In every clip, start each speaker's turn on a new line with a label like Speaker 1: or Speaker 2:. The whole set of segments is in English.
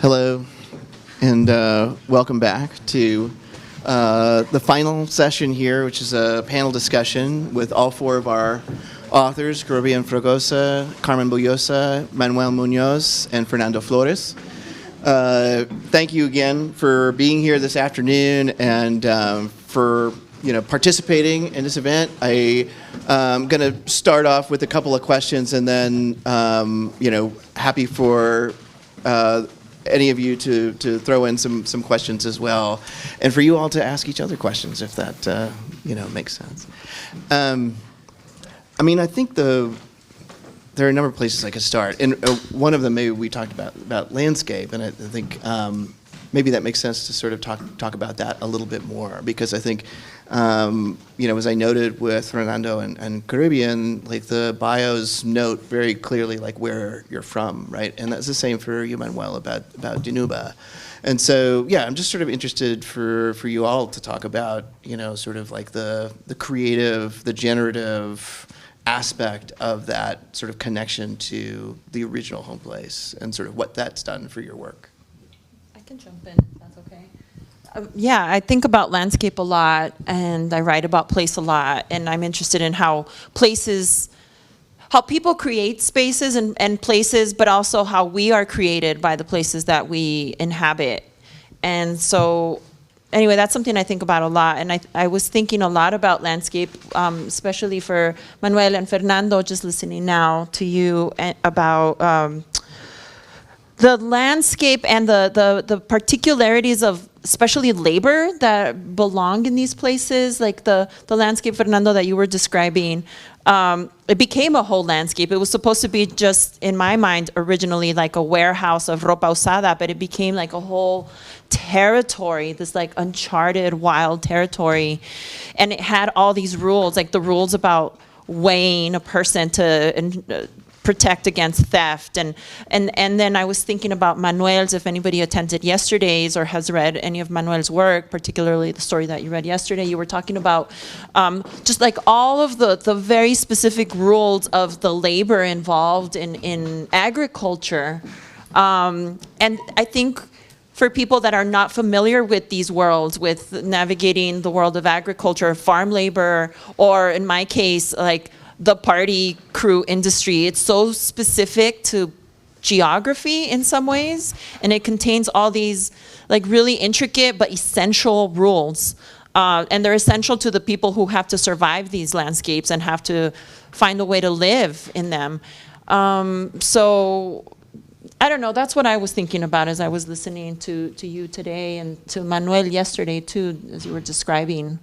Speaker 1: Hello, and welcome back to the final session here, which is a panel discussion with all four of our authors, Carribean Fragoza, Carmen Boullosa, Manuel Muñoz, and Fernando Flores. Thank you again for being here this afternoon and for participating in this event. I'm going to start off with a couple of questions, and then happy for any of you to throw in some questions as well, and for you all to ask each other questions if that makes sense. I think there are a number of places I could start, and one of them maybe we talked about landscape, and I think maybe that makes sense to sort of talk about that a little bit more, because I think as I noted with Fernando and Caribbean, like the bios note very clearly like where you're from, right? And that's the same for you, Manuel, about Dinuba. And so, yeah, I'm just sort of interested for you all to talk about, sort of like the creative, the generative aspect of that sort of connection to the original home place and sort of what that's done for your work.
Speaker 2: I can jump in, if that's okay. Yeah, I think about landscape a lot, and I write about place a lot, and I'm interested in how people create spaces and places, but also how we are created by the places that we inhabit. And so, anyway, that's something I think about a lot, and I was thinking a lot about landscape, especially for Manuel and Fernando, just listening now to you about the landscape and the particularities of especially labor that belong in these places, like the landscape, Fernando, that you were describing. It became a whole landscape. It was supposed to be just, in my mind, originally like a warehouse of ropa usada, but it became like a whole territory, this like uncharted, wild territory. And it had all these rules, like the rules about weighing a person to protect against theft, and then I was thinking about Manuel's. If anybody attended yesterday's or has read any of Manuel's work, particularly the story that you read yesterday, you were talking about just like all of the very specific rules of the labor involved in agriculture, and I think for people that are not familiar with these worlds, with navigating the world of agriculture, farm labor, or in my case, like the party crew industry, it's so specific to geography in some ways, and it contains all these like really intricate but essential rules, and they're essential to the people who have to survive these landscapes and have to find a way to live in them. So I don't know, that's what I was thinking about as I was listening to you today and to Manuel yesterday too, as you were describing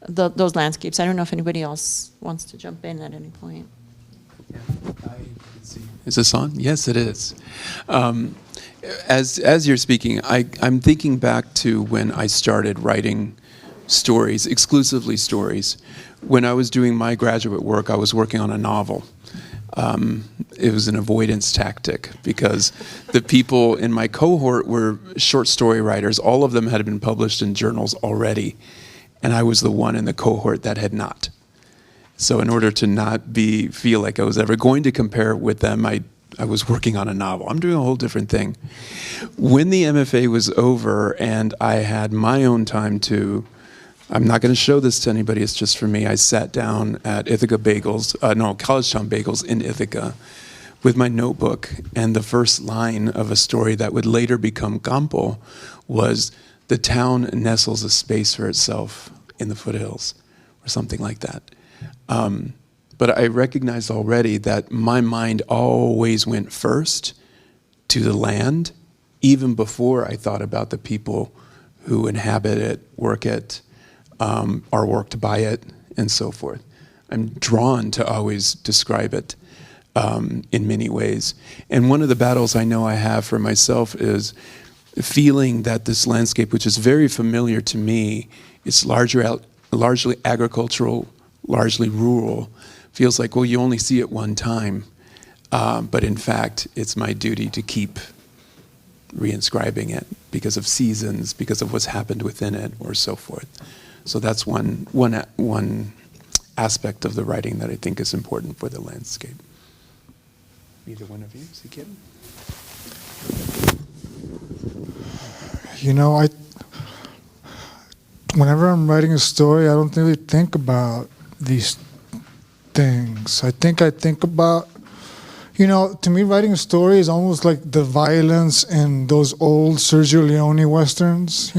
Speaker 2: those landscapes. I don't know if anybody else wants to jump in at any point.
Speaker 3: Yeah, is this on? Yes, it is. As you're speaking, I'm thinking back to when I started writing stories, exclusively stories. When I was doing my graduate work, I was working on a novel. It was an avoidance tactic because the people in my cohort were short story writers. All of them had been published in journals already, and I was the one in the cohort that had not. So in order to not feel like I was ever going to compare with them, I was working on a novel. I'm doing a whole different thing. When the MFA was over and I had my own time to, I'm not going to show this to anybody, it's just for me, I sat down at College Town Bagels in Ithaca with my notebook, and the first line of a story that would later become Campo was, "The town nestles a space for itself in the foothills," or something like that. But I recognized already that my mind always went first to the land, even before I thought about the people who inhabit it, work it, are worked by it, and so forth. I'm drawn to always describe it in many ways. And one of the battles I know I have for myself is feeling that this landscape, which is very familiar to me, it's largely agricultural, largely rural, feels like, well, you only see it one time. But in fact, it's my duty to keep reinscribing it because of seasons, because of what's happened within it, or so forth. So that's one aspect of the writing that I think is important for the landscape. Either one of you, is he kidding?
Speaker 4: Whenever I'm writing a story, I don't really think about these things. I think about, to me, writing a story is almost like the violence in those old Sergio Leone westerns,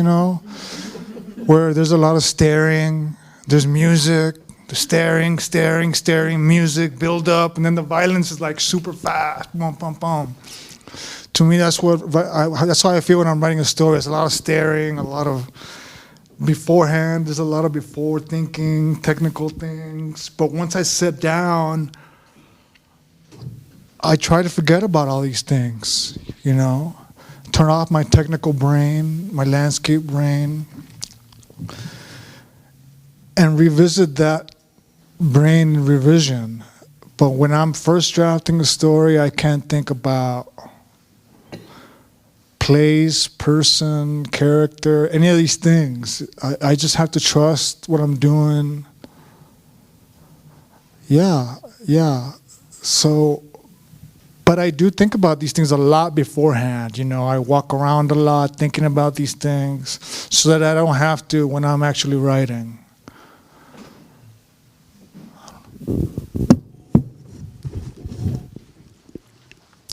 Speaker 4: where there's a lot of staring, there's music, the staring, music, build up, and then the violence is like super fast, boom, boom, boom. To me, that's how I feel when I'm writing a story. There's a lot of staring, a lot of beforehand, there's a lot of before thinking, technical things. But once I sit down, I try to forget about all these things, turn off my technical brain, my landscape brain, and revisit that brain revision. But when I'm first drafting a story, I can't think about place, person, character, any of these things. I just have to trust what I'm doing. Yeah. So, but I do think about these things a lot beforehand. I walk around a lot thinking about these things so that I don't have to when I'm actually writing.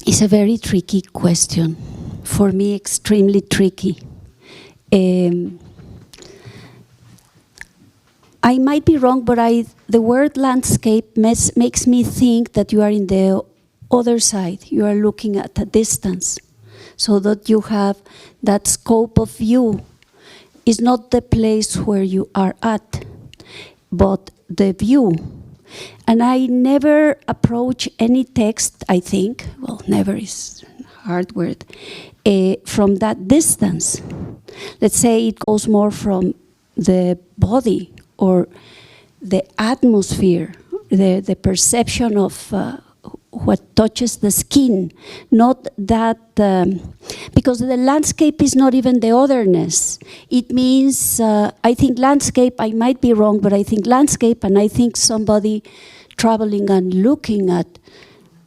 Speaker 5: It's a very tricky question. For me, extremely tricky. I might be wrong, but the word landscape makes me think that you are in the other side. You are looking at a distance, so that you have that scope of view. Is not the place where you are at, but the view. And I never approach any text, I think, well, never is a hard word, from that distance. Let's say it goes more from the body or the atmosphere, the perception of what touches the skin, not that, because the landscape is not even the otherness. It means, I think landscape, I might be wrong, but I think landscape, and I think somebody traveling and looking at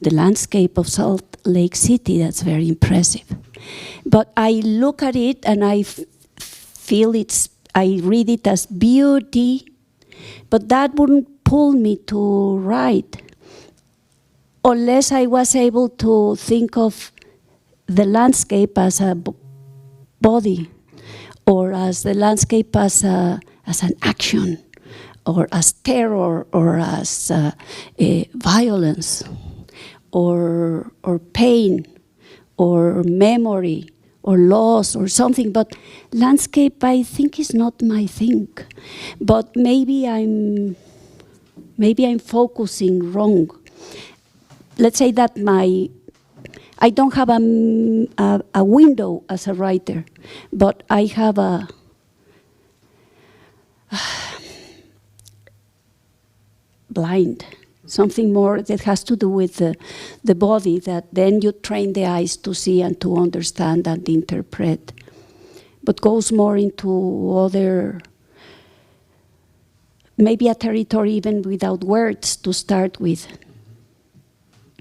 Speaker 5: the landscape of Salt Lake City, that's very impressive. But I look at it and I feel I read it as beauty, but that wouldn't pull me to write unless I was able to think of the landscape as a body, or as the landscape as an action, or as terror, or as violence, or pain, or memory, or loss, or something. But landscape, I think, is not my thing. But maybe I'm focusing wrong. Let's say that I don't have a window as a writer, but I have a blind, something more that has to do with the body, that then you train the eyes to see and to understand and interpret, but goes more into other, maybe a territory even without words to start with.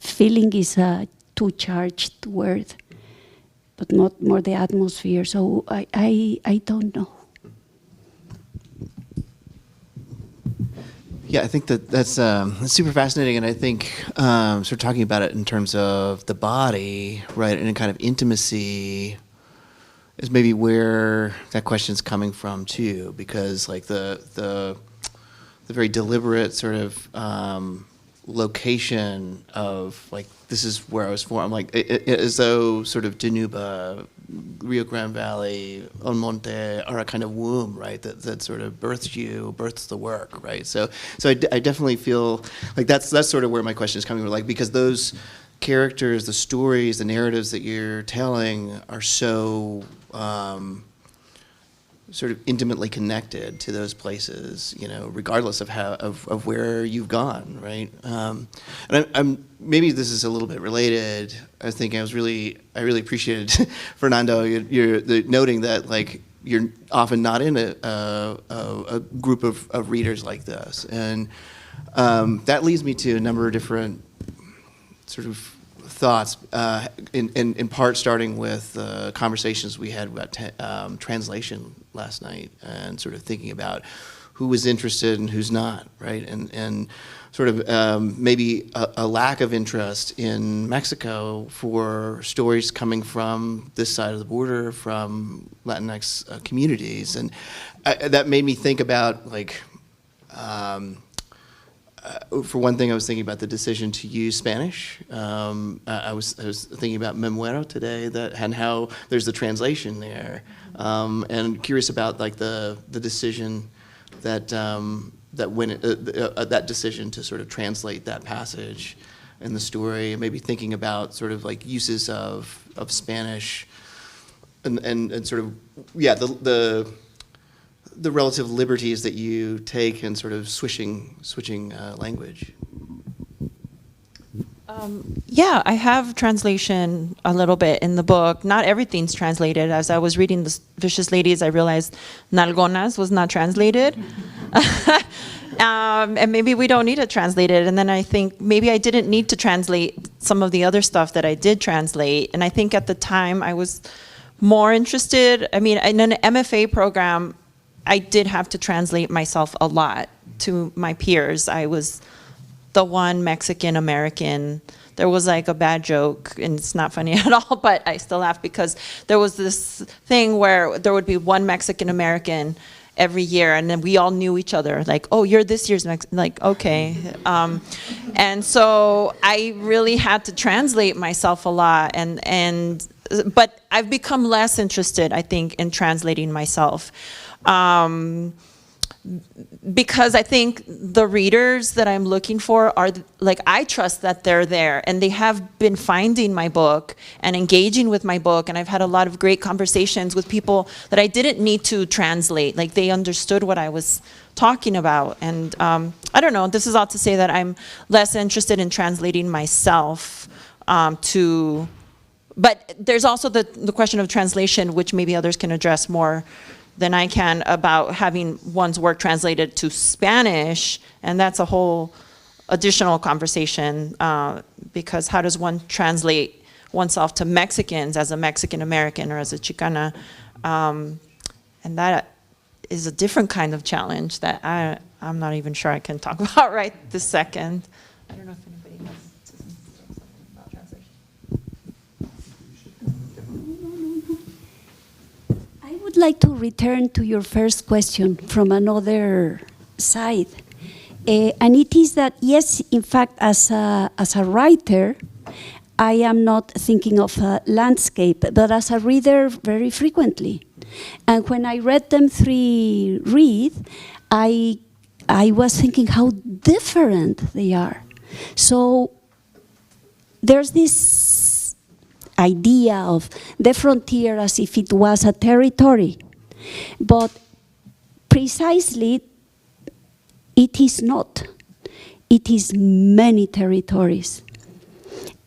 Speaker 5: Feeling is a too charged word, but not more the atmosphere. So I don't know.
Speaker 1: Yeah, I think that's super fascinating, and I think sort of talking about it in terms of the body, right, and a kind of intimacy is maybe where that question's coming from too, because like the very deliberate sort of location of like, this is where I was formed, like as though sort of Dinuba, Rio Grande Valley, El Monte are a kind of womb, right? That sort of births the work, right? So I definitely feel like that's sort of where my question is coming from, like, because those characters, the stories, the narratives that you're telling are so sort of intimately connected to those places, regardless of of where you've gone, right? And I'm maybe this is a little bit related. I was thinking I really appreciated Fernando, you're noting that like you're often not in a group of readers like this, and that leads me to a number of different sort of thoughts, in part starting with conversations we had about translation last night, and sort of thinking about who was interested and who's not, right? And sort of maybe a lack of interest in Mexico for stories coming from this side of the border, from Latinx communities. And that made me think about, like, for one thing, I was thinking about the decision to use Spanish. I was thinking about Me Muero today, and how there's the translation there, and curious about, like, the decision that that decision to sort of translate that passage in the story, maybe thinking about sort of like uses of Spanish, and sort of, yeah, the relative liberties that you take in sort of switching language.
Speaker 2: Yeah, I have translation a little bit in the book. Not everything's translated. As I was reading The Vicious Ladies, I realized Nalgonas was not translated. And maybe we don't need it translated. And then I think maybe I didn't need to translate some of the other stuff that I did translate. And I think at the time I was more interested. I mean, in an MFA program, I did have to translate myself a lot to my peers. I was the one Mexican American. There was like a bad joke, and it's not funny at all, but I still laugh because there was this thing where there would be one Mexican American every year, and then we all knew each other. Like, oh, you're this year's Mexican. Like, okay. And so I really had to translate myself a lot, but I've become less interested, I think, in translating myself. Because I think the readers that I'm looking for are, like, I trust that they're there, and they have been finding my book and engaging with my book, and I've had a lot of great conversations with people that I didn't need to translate. Like, they understood what I was talking about. And I don't know, this is all to say that I'm less interested in translating myself but there's also the question of translation, which maybe others can address more than I can, about having one's work translated to Spanish, and that's a whole additional conversation, because how does one translate oneself to Mexicans as a Mexican American or as a Chicana? And that is a different kind of challenge that I'm not even sure I can talk about right this second. I don't know if anybody has something about translation.
Speaker 5: I would like to return to your first question from another side. And it is that, yes, in fact, as a writer, I am not thinking of a landscape, but as a reader very frequently. And when I read them I was thinking how different they are. So there's this idea of the frontier as if it was a territory, but precisely it is not. It is many territories.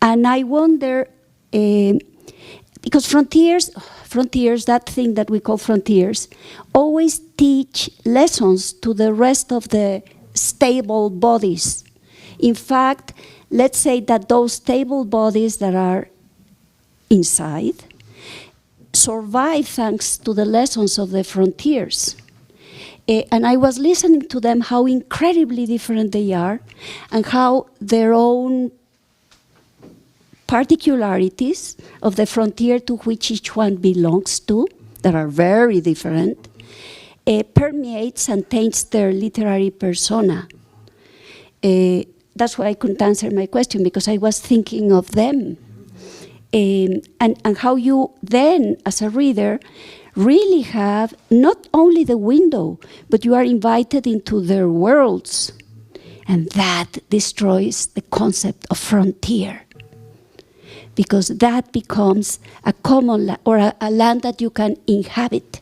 Speaker 5: And I wonder, because frontiers, that thing that we call frontiers, always teach lessons to the rest of the stable bodies. In fact, let's say that those stable bodies that are inside survive thanks to the lessons of the frontiers. And I was listening to them, how incredibly different they are, and how their own particularities of the frontier to which each one belongs to, that are very different, permeates and taints their literary persona. That's why I couldn't answer my question, because I was thinking of them. And how you then, as a reader, really have not only the window, but you are invited into their worlds. And that destroys the concept of frontier, because that becomes a common or a land that you can inhabit,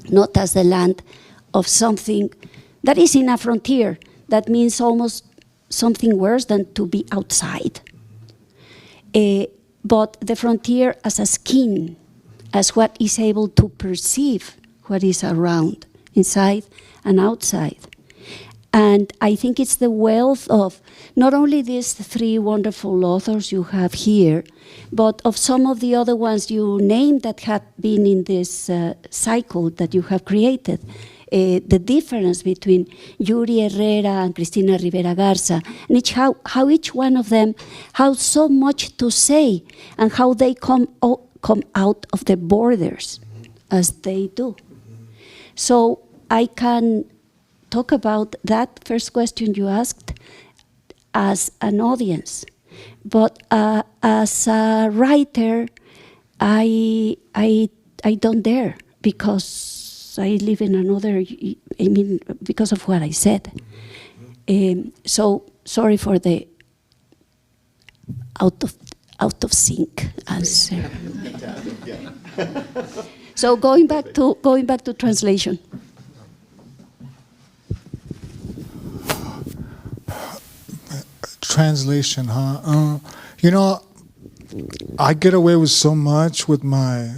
Speaker 5: not as the land of something that is in a frontier. That means almost something worse than to be outside. But the frontier as a skin, as what is able to perceive what is around, inside and outside. And I think it's the wealth of not only these three wonderful authors you have here, but of some of the other ones you named that have been in this cycle that you have created. The difference between Yuri Herrera and Cristina Rivera Garza, and how each one of them has so much to say, and how they come out of the borders as they do. So I can talk about that first question you asked as an audience, but as a writer, I don't dare, because I live in another, because of what I said. So sorry for the out of sync answer. So going back to translation.
Speaker 4: Translation, huh? I get away with so much with my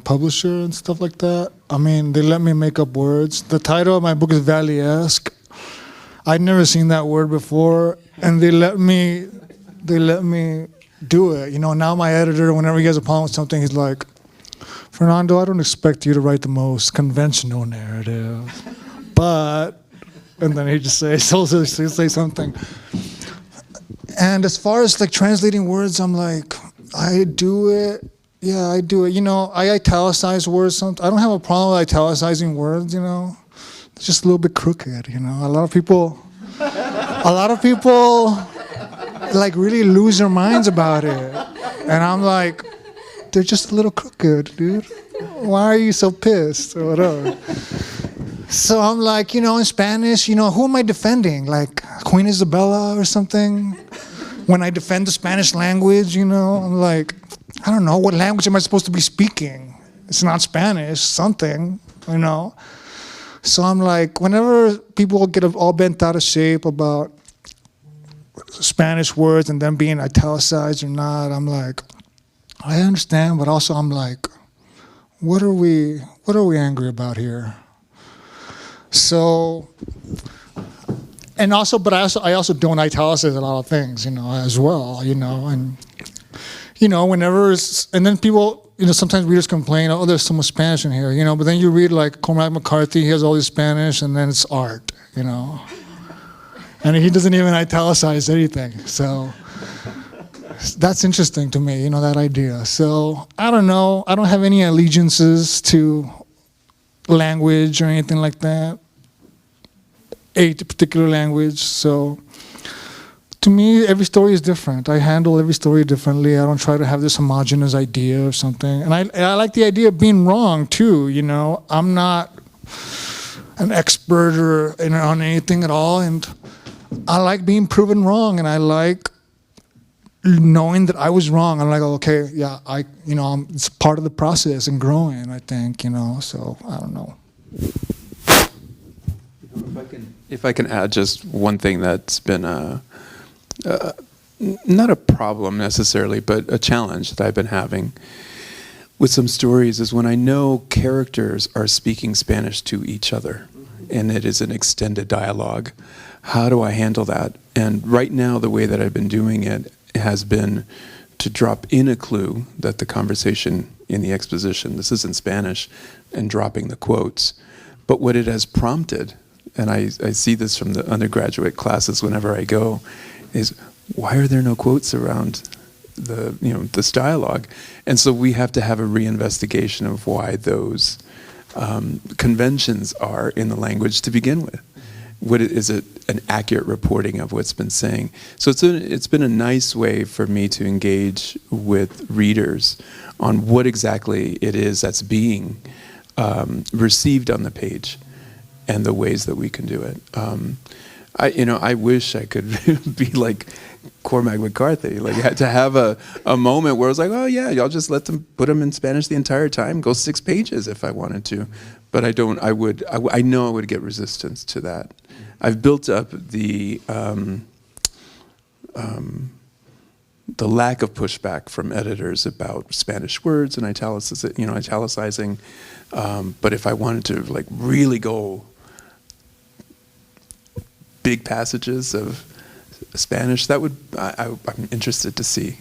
Speaker 4: publisher and stuff like that. I mean, they let me make up words. The title of my book is Valleyesque. I'd never seen that word before, and they let me do it. Now my editor, whenever he has a problem with something, he's like, Fernando, I don't expect you to write the most conventional narrative, but, and then he just say something. And as far as like translating words, I'm like, I do it. Yeah, I do it. I italicize words. I don't have a problem with italicizing words. It's just a little bit crooked. A lot of people like really lose their minds about it, and I'm like, they're just a little crooked, dude. Why are you so pissed or whatever? So I'm like, in Spanish, who am I defending? Like Queen Isabella or something? When I defend the Spanish language, I'm like, I don't know, what language am I supposed to be speaking? It's not Spanish, something, So I'm like, whenever people get all bent out of shape about Spanish words and them being italicized or not, I'm like, I understand, but also I'm like, what are we angry about here? So, and also, but I also don't italicize a lot of things, as well, and whenever and then people, sometimes readers complain, oh, there's so much Spanish in here, but then you read like Cormac McCarthy, he has all this Spanish, and then it's art, and he doesn't even italicize anything, so that's interesting to me, that idea. So I don't know, I don't have any allegiances to language or anything like that, a particular language. So to me, every story is different. I handle every story differently. I don't try to have this homogenous idea or something. And I like the idea of being wrong too. I'm not an expert or on anything at all, and I like being proven wrong, and I like knowing that I was wrong. I'm like, okay, yeah, it's part of the process and growing, I think, so I don't know.
Speaker 3: If I can add just one thing that's been not a problem necessarily, but a challenge that I've been having with some stories is when I know characters are speaking Spanish to each other, and it is an extended dialogue. How do I handle that? And right now, the way that I've been doing it has been to drop in a clue that the conversation in the exposition, this is in Spanish, and dropping the quotes. But what it has prompted, and I see this from the undergraduate classes whenever I go, is why are there no quotes around this dialogue? And so we have to have a reinvestigation of why those conventions are in the language to begin with. Is it an accurate reporting of what's been saying? So it's been a nice way for me to engage with readers on what exactly it is that's being received on the page and the ways that we can do it. I wish I could be like Cormac McCarthy, like to have a moment where I was like, oh yeah, y'all just put them in Spanish the entire time, go 6 pages if I wanted to. But I don't. I know I would get resistance to that. I've built up the lack of pushback from editors about Spanish words and italicizing. But if I wanted to really go big passages of Spanish, that would I'm interested to see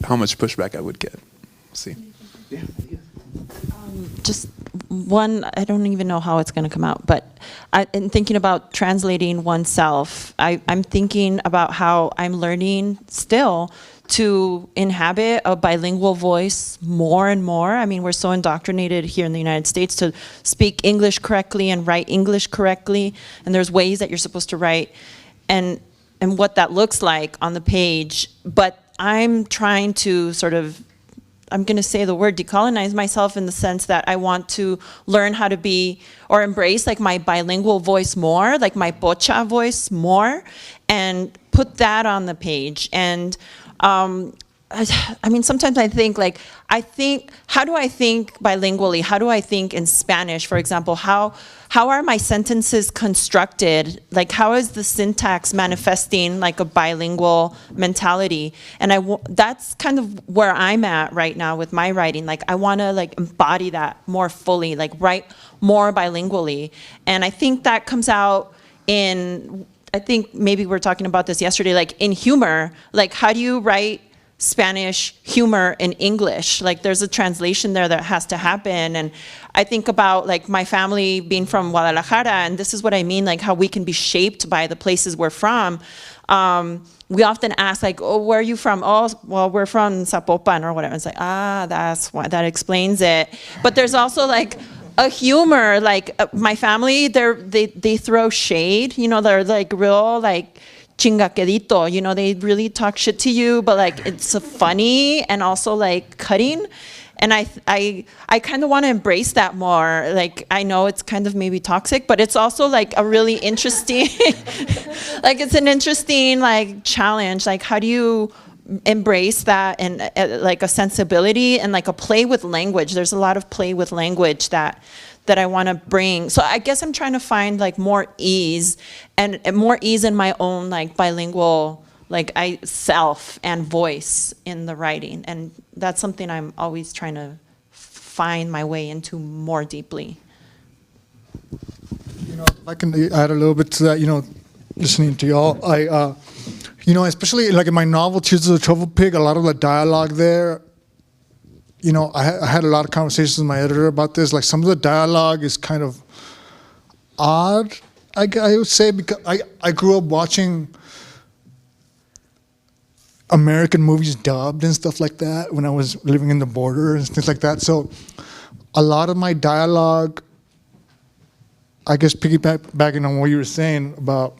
Speaker 3: how much pushback I would get. We'll see.
Speaker 1: Yeah.
Speaker 2: Just one, I don't even know how it's going to come out, but in thinking about translating oneself, I'm thinking about how I'm learning still to inhabit a bilingual voice more and more. I mean, we're so indoctrinated here in the United States to speak English correctly and write English correctly, and there's ways that you're supposed to write, and what that looks like on the page. But I'm trying to sort of, I'm going to say the word, decolonize myself in the sense that I want to learn how to be or embrace like my bilingual voice more, like my pocha voice more, and put that on the page. And I mean, sometimes I think like, how do I think bilingually? How do I think in Spanish, for example? How are my sentences constructed? Like, how is the syntax manifesting like a bilingual mentality? And that's kind of where I'm at right now with my writing. Like, I want to like embody that more fully, like write more bilingually. And I think that comes out in, I think maybe we were talking about this yesterday, like in humor, like how do you write Spanish humor in English? Like there's a translation there that has to happen. And I think about like my family being from Guadalajara, and this is what I mean, like how we can be shaped by the places we're from. We often ask like, oh, where are you from? Oh, well, we're from Zapopan or whatever. It's like, that's why, that explains it. But there's also like a humor, like my family, they throw shade, you know, they're like real like chingaquedito, you know, they really talk shit to you, but like it's funny and also like cutting. And I kind of want to embrace that more. Like, I know it's kind of maybe toxic, but it's also like a really interesting, like it's an interesting like challenge. Like, how do you embrace that and like a sensibility and like a play with language? There's a lot of play with language that I want to bring. So I guess I'm trying to find like more ease and more ease in my own like bilingual like self and voice in the writing. And that's something I'm always trying to find my way into more deeply.
Speaker 4: You know, if I can add a little bit to that, you know, listening to y'all, you know, especially like in my novel, Tears of the Trufflepig, a lot of the dialogue there, you know, I had a lot of conversations with my editor about this. Like some of the dialogue is kind of odd, I would say, because I grew up watching American movies dubbed and stuff like that when I was living in the border and things like that. So a lot of my dialogue, I guess piggybacking on what you were saying about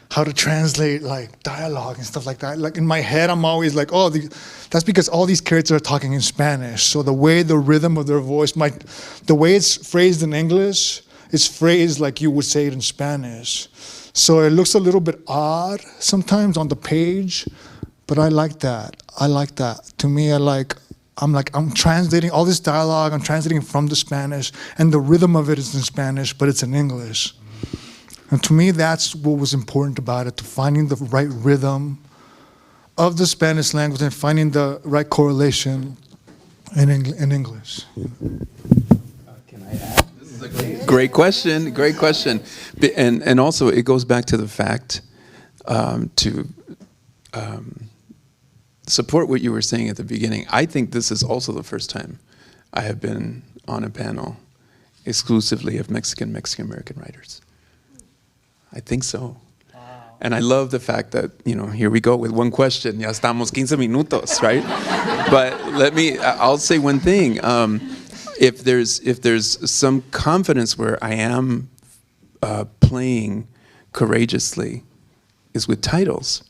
Speaker 4: how to translate like dialogue and stuff like that. Like in my head, I'm always like, oh, that's because all these characters are talking in Spanish. So the way the rhythm of their voice the way it's phrased in English is phrased like you would say it in Spanish. So it looks a little bit odd sometimes on the page, but I like that. To me, I'm translating all this dialogue, I'm translating from the Spanish, and the rhythm of it is in Spanish, but it's in English. And to me, that's what was important about it, to finding the right rhythm of the Spanish language and finding the right correlation in English.
Speaker 3: Can I add? This is a great question. And also, it goes back to the fact to support what you were saying at the beginning. I think this is also the first time I have been on a panel exclusively of Mexican-American writers. I think so. Wow. And I love the fact that, you know, here we go with one question. Ya estamos 15 minutos, right? But I'll say one thing. If there's some confidence where I am playing courageously is with titles.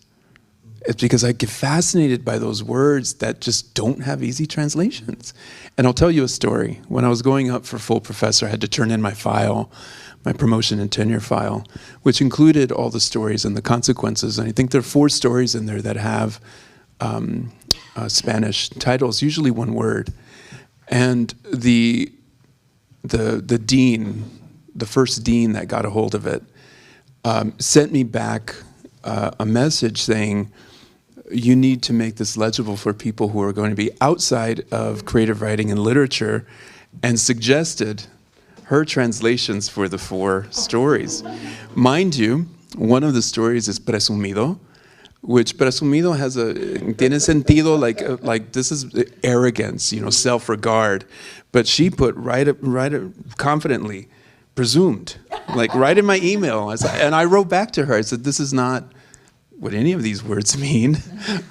Speaker 3: It's because I get fascinated by those words that just don't have easy translations. And I'll tell you a story. When I was going up for full professor, I had to turn in my file, my promotion and tenure file, which included all the stories and the consequences. And I think there are 4 stories in there that have Spanish titles, usually one word. And the dean, the first dean that got a hold of it, sent me back a message saying, you need to make this legible for people who are going to be outside of creative writing and literature, and suggested her translations for the 4 stories. Mind you, one of the stories is Presumido, which presumido tiene sentido like this is arrogance, self-regard, but she put right confidently, presumed, like right in my email, and I wrote back to her. I said, this is not what any of these words mean,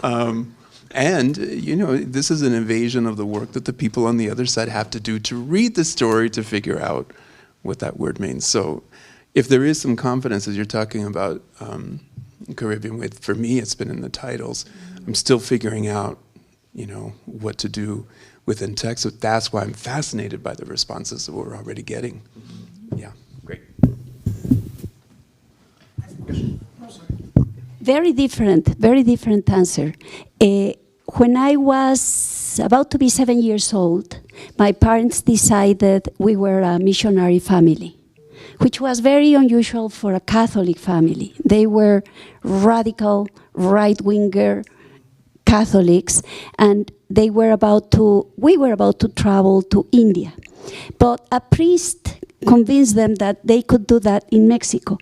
Speaker 3: and this is an invasion of the work that the people on the other side have to do to read the story to figure out what that word means. So, if there is some confidence, as you're talking about. Caribbean with, for me, it's been in the titles. I'm still figuring out, what to do within text. So that's why I'm fascinated by the responses that we're already getting. Yeah, great.
Speaker 5: Very different answer. When I was about to be 7 years old, my parents decided we were a missionary family, which was very unusual for a Catholic family. They were radical, right-winger Catholics, and we were about to travel to India. But a priest convinced them that they could do that in Mexico.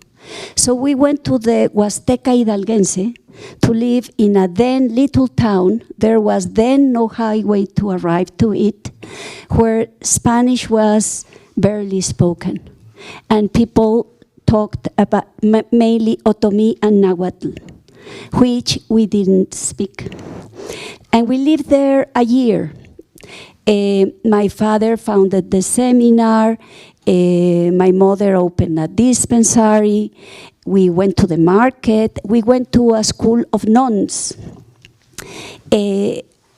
Speaker 5: So we went to the Huasteca Hidalguense to live in a then little town. There was then no highway to arrive to it, where Spanish was barely spoken. And people talked about mainly Otomi and Nahuatl, which we didn't speak. And we lived there a year. My father founded the seminar. My mother opened a dispensary. We went to the market. We went to a school of nuns.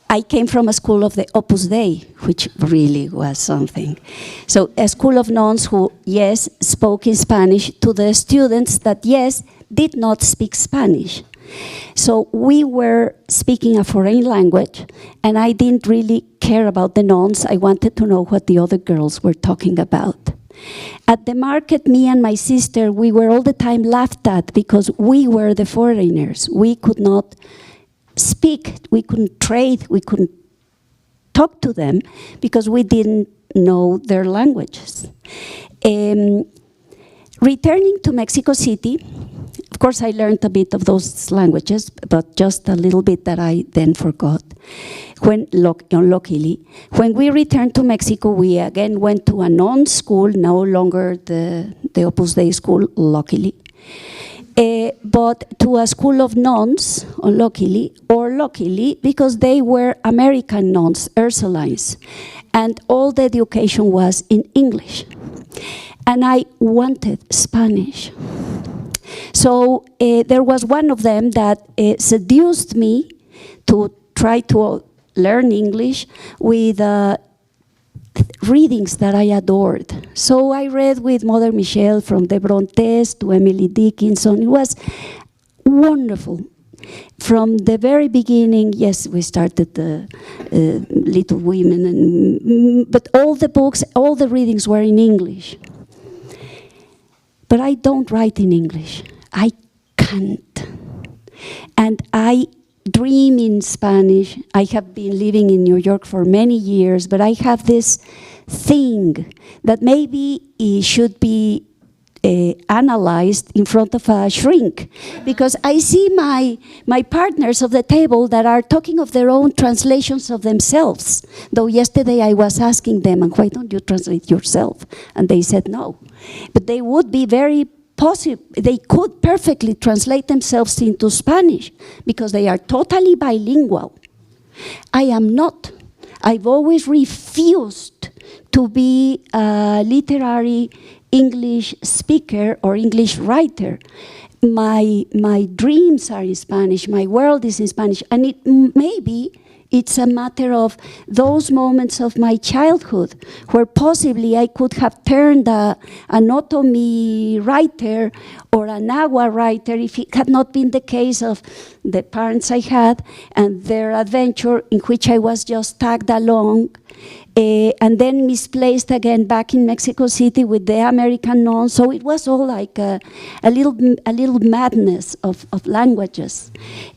Speaker 5: I came from a school of the Opus Dei, which really was something. So a school of nuns who, yes, spoke in Spanish to the students that, yes, did not speak Spanish. So we were speaking a foreign language, and I didn't really care about the nuns. I wanted to know what the other girls were talking about. At the market, me and my sister, we were all the time laughed at because we were the foreigners. We could not speak, we couldn't trade, we couldn't talk to them because we didn't know their languages. Returning to Mexico City, of course I learned a bit of those languages, but just a little bit that I then forgot. Luckily, when we returned to Mexico, we again went to a non-school, no longer the Opus Dei school, luckily. But to a school of nuns, luckily, because they were American nuns, Ursulines, and all the education was in English. And I wanted Spanish. So there was one of them that seduced me to try to learn English with readings that I adored. So I read with Mother Michelle from the Brontes to Emily Dickinson. It was wonderful. From the very beginning, yes, we started the Little Women, but all the books, all the readings were in English. But I don't write in English. I can't. And I dream in Spanish. I have been living in New York for many years, but I have this thing that maybe it should be analyzed in front of a shrink, because I see my partners of the table that are talking of their own translations of themselves. Though yesterday I was asking them, and why don't you translate yourself? And they said no. But they would be very possible, they could perfectly translate themselves into Spanish because they are totally bilingual. I am not. I've always refused to be a literary English speaker or English writer. My dreams are in Spanish, my world is in Spanish, and maybe it's a matter of those moments of my childhood where possibly I could have turned an Otomi writer or a Nahua writer if it had not been the case of the parents I had and their adventure in which I was just tagged along. And then misplaced again back in Mexico City with the American nuns. So it was all like a little madness of languages.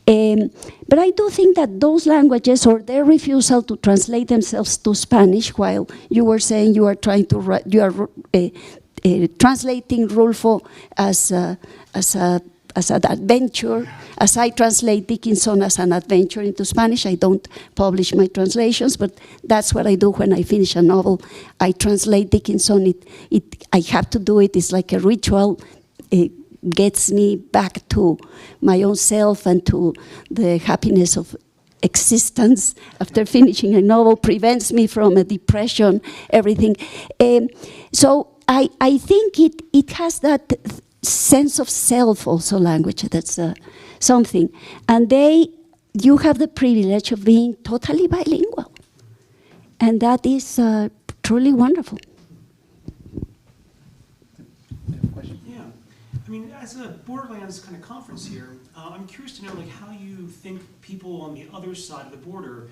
Speaker 5: But I do think that those languages, or their refusal to translate themselves to Spanish, while you were saying you are trying to write, you are translating Rulfo as as an adventure, as I translate Dickinson as an adventure into Spanish. I don't publish my translations, but that's what I do when I finish a novel. I translate Dickinson. I have to do it. It's like a ritual. It gets me back to my own self and to the happiness of existence after finishing a novel, prevents me from a depression, everything. So I think it has that sense of self also, language. That's something. And you have the privilege of being totally bilingual. And that is truly wonderful.
Speaker 6: Yeah. I mean, as a Borderlands kind of conference here, I'm curious to know like how you think people on the other side of the border,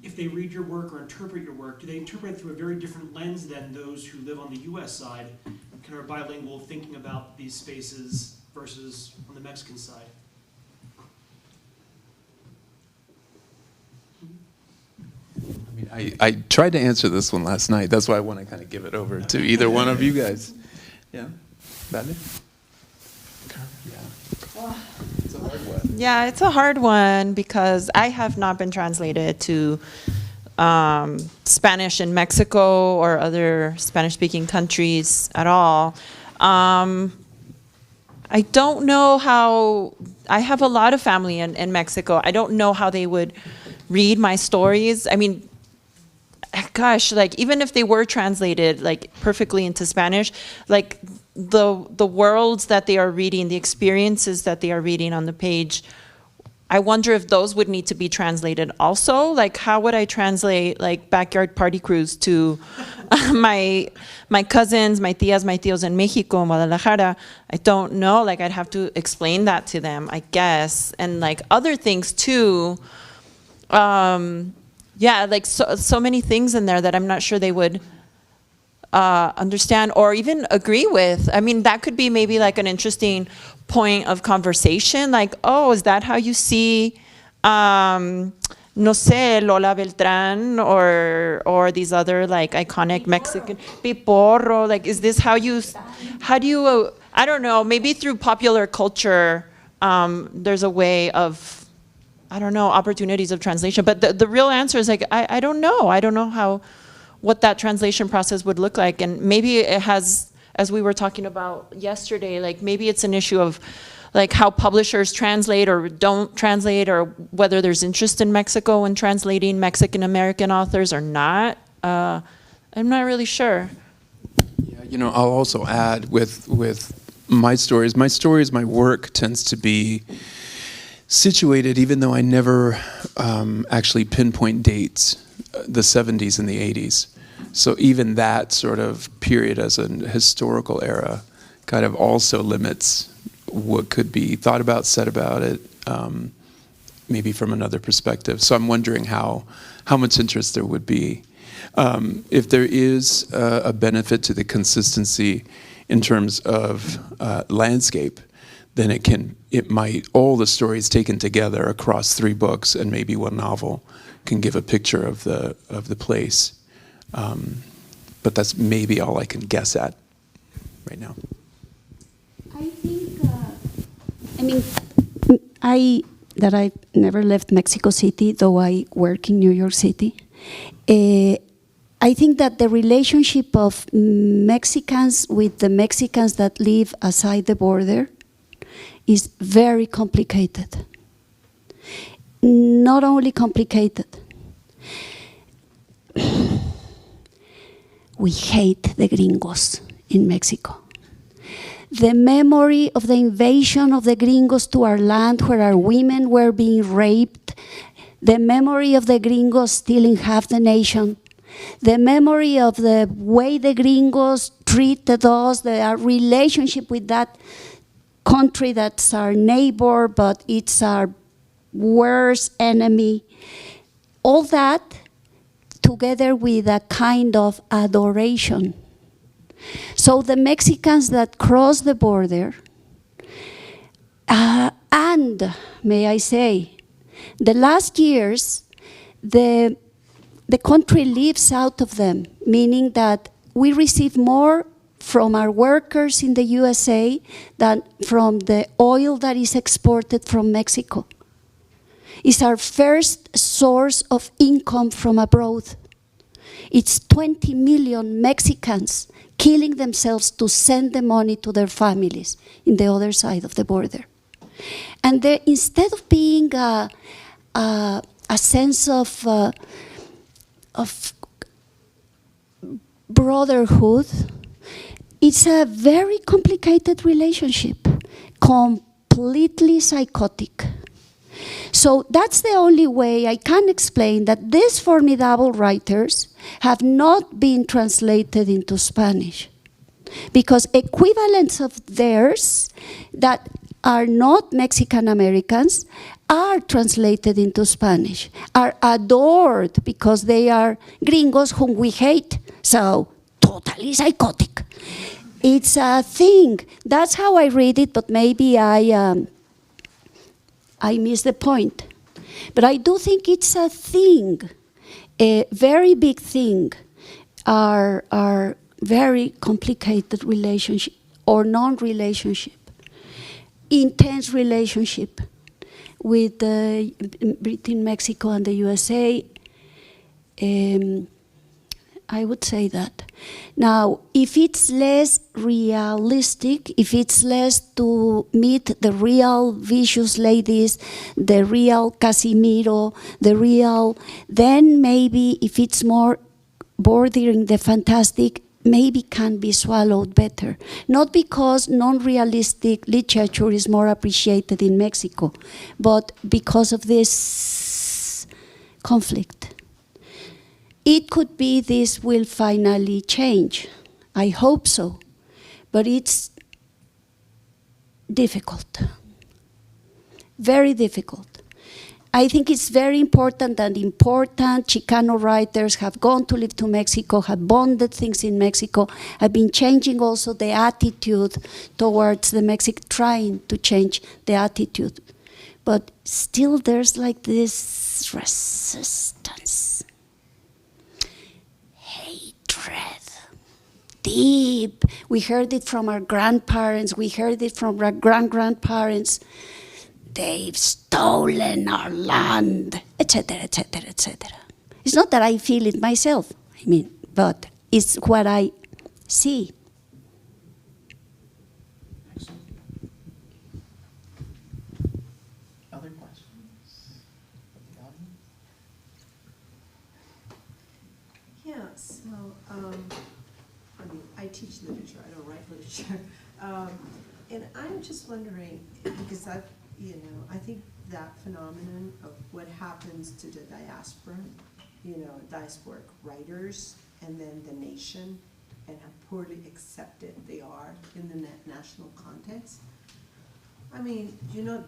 Speaker 6: if they read your work or interpret your work, do they interpret it through a very different lens than those who live on the U.S. side, kind of are bilingual, thinking about these spaces versus on the Mexican side?
Speaker 3: I mean, I tried to answer this one last night. That's why I want to kind of give it over to either one of you guys. Yeah, Vale? Yeah. It's a hard one.
Speaker 2: Yeah, it's a hard one because I have not been translated to Spanish in Mexico or other Spanish-speaking countries at all. I don't know how, I have a lot of family in Mexico. I don't know how they would read my stories. I mean, gosh, like even if they were translated like perfectly into Spanish, like the worlds that they are reading, the experiences that they are reading on the page, I wonder if those would need to be translated also. Like how would I translate like Backyard Party Cruise to my cousins, my tias, my tíos in Mexico, in Guadalajara? I don't know, like I'd have to explain that to them, I guess. And like other things too. Yeah, like so many things in there that I'm not sure they would understand or even agree with. I mean, that could be maybe like an interesting point of conversation. Like, oh, is that how you see, no sé, Lola Beltrán or these other like iconic Mexican Piporro? Like, is this how do you, I don't know, maybe through popular culture, there's a way of, I don't know, opportunities of translation. But the real answer is like, I don't know. I don't know what that translation process would look like. And maybe it has, as we were talking about yesterday, like maybe it's an issue of like how publishers translate or don't translate, or whether there's interest in Mexico in translating Mexican-American authors or not. I'm not really sure.
Speaker 3: Yeah, you know, I'll also add with my stories, my work tends to be situated, even though I never actually pinpoint dates, the 70s and the 80s. So even that sort of period as a historical era kind of also limits what could be thought about, said about it, maybe from another perspective. So I'm wondering how much interest there would be. If there is a benefit to the consistency in terms of landscape, then it might, all the stories taken together across 3 books and maybe 1 novel can give a picture of the place. But that's maybe all I can guess at right now.
Speaker 5: I think, I've never left Mexico City, though I work in New York City. I think that the relationship of Mexicans with the Mexicans that live outside the border is very complicated. Not only complicated, we hate the gringos in Mexico. The memory of the invasion of the gringos to our land, where our women were being raped, the memory of the gringos stealing half the nation, the memory of the way the gringos treated us, our relationship with that country that's our neighbor, but it's our worst enemy. All that together with a kind of adoration. So the Mexicans that cross the border, and may I say, the last years, the country lives out of them, meaning that we receive more from our workers in the USA than from the oil that is exported from Mexico. It's our first source of income from abroad. It's 20 million Mexicans killing themselves to send the money to their families in the other side of the border. And instead of being a sense of brotherhood, it's a very complicated relationship, completely psychotic. So that's the only way I can explain that these formidable writers have not been translated into Spanish, because equivalents of theirs that are not Mexican Americans are translated into Spanish, are adored because they are gringos whom we hate. So totally psychotic. It's a thing. That's how I read it, but maybe I miss the point. But I do think it's a thing, a very big thing, are very complicated relationship or non-relationship, intense relationship with between Mexico and the USA. I would say that. Now, if it's less realistic, if it's less to meet the real vicious ladies, the real Casimiro, then maybe if it's more bordering the fantastic, maybe can be swallowed better. Not because non-realistic literature is more appreciated in Mexico, but because of this conflict. It could be this will finally change. I hope so. But it's difficult. Very difficult. I think it's very important that important Chicano writers have gone to live to Mexico, have bonded things in Mexico, have been changing also the attitude towards the Mexican, trying to change the attitude. But still there's like this resistance. Deep. We heard it from our grandparents, we heard it from our grandparents. They've stolen our land, etc., etc., etc. It's not that I feel it myself, but it's what I see.
Speaker 1: Other questions?
Speaker 7: Yeah, so, I teach literature, I don't write literature. And I'm just wondering, because I think that phenomenon of what happens to the diaspora, diasporic writers, and then the nation, and how poorly accepted they are in the national context.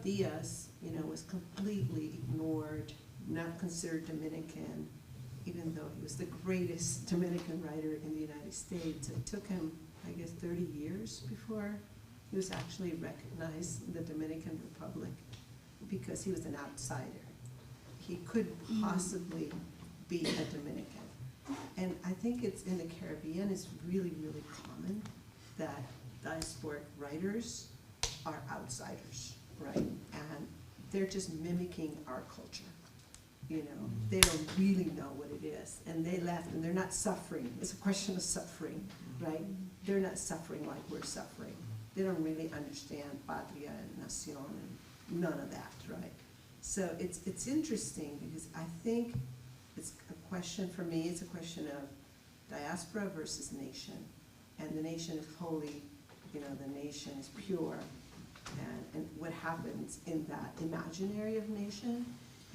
Speaker 7: Diaz, was completely ignored, not considered Dominican, even though he was the greatest Dominican writer in the United States. It took him, 30 years before he was actually recognized in the Dominican Republic, because he was an outsider. He couldn't possibly be a Dominican. And I think it's in the Caribbean, it's really, really common that diasporic writers are outsiders, right? And they're just mimicking our culture. They don't really know what it is. And they left, and they're not suffering. It's a question of suffering, right? They're not suffering like we're suffering. They don't really understand patria and nación and none of that, right? So it's interesting, because I think it's a question, for me, it's a question of diaspora versus nation. And the nation is holy, the nation is pure. And what happens in that imaginary of nation,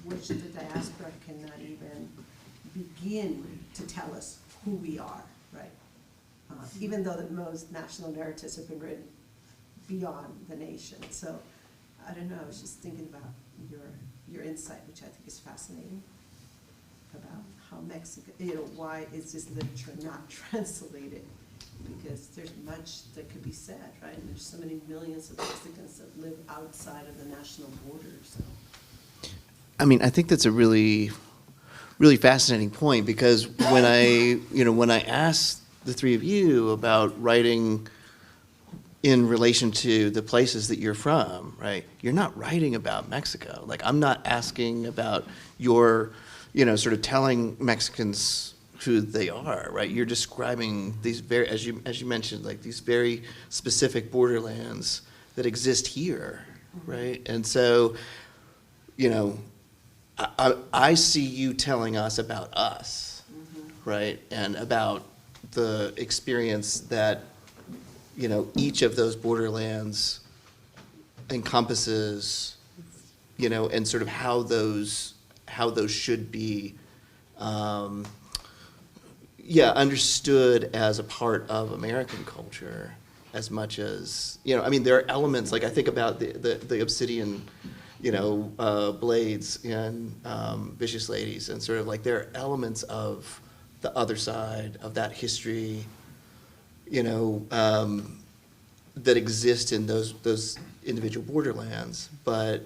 Speaker 7: which the diaspora cannot even begin to tell us who we are, right? Even though the most national narratives have been written beyond the nation. So, I don't know, I was just thinking about your insight, which I think is fascinating, about how Mexico, why is this literature not translated? Because there's much that could be said, right? And there's so many millions of Mexicans that live outside of the national borders. So.
Speaker 1: I think that's a really, really fascinating point, because when I asked the three of you about writing in relation to the places that you're from, right? You're not writing about Mexico. Like, I'm not asking about your, sort of telling Mexicans who they are, right? You're describing these very, as you mentioned, like these very specific borderlands that exist here, right? And so, I see you telling us about us, right? And about the experience that, each of those borderlands encompasses, and sort of how those should be, understood as a part of American culture as much as, there are elements, like I think about the obsidian, blades in Vicious Ladies, and sort of like there are elements of the other side of that history, that exist in those individual borderlands. But,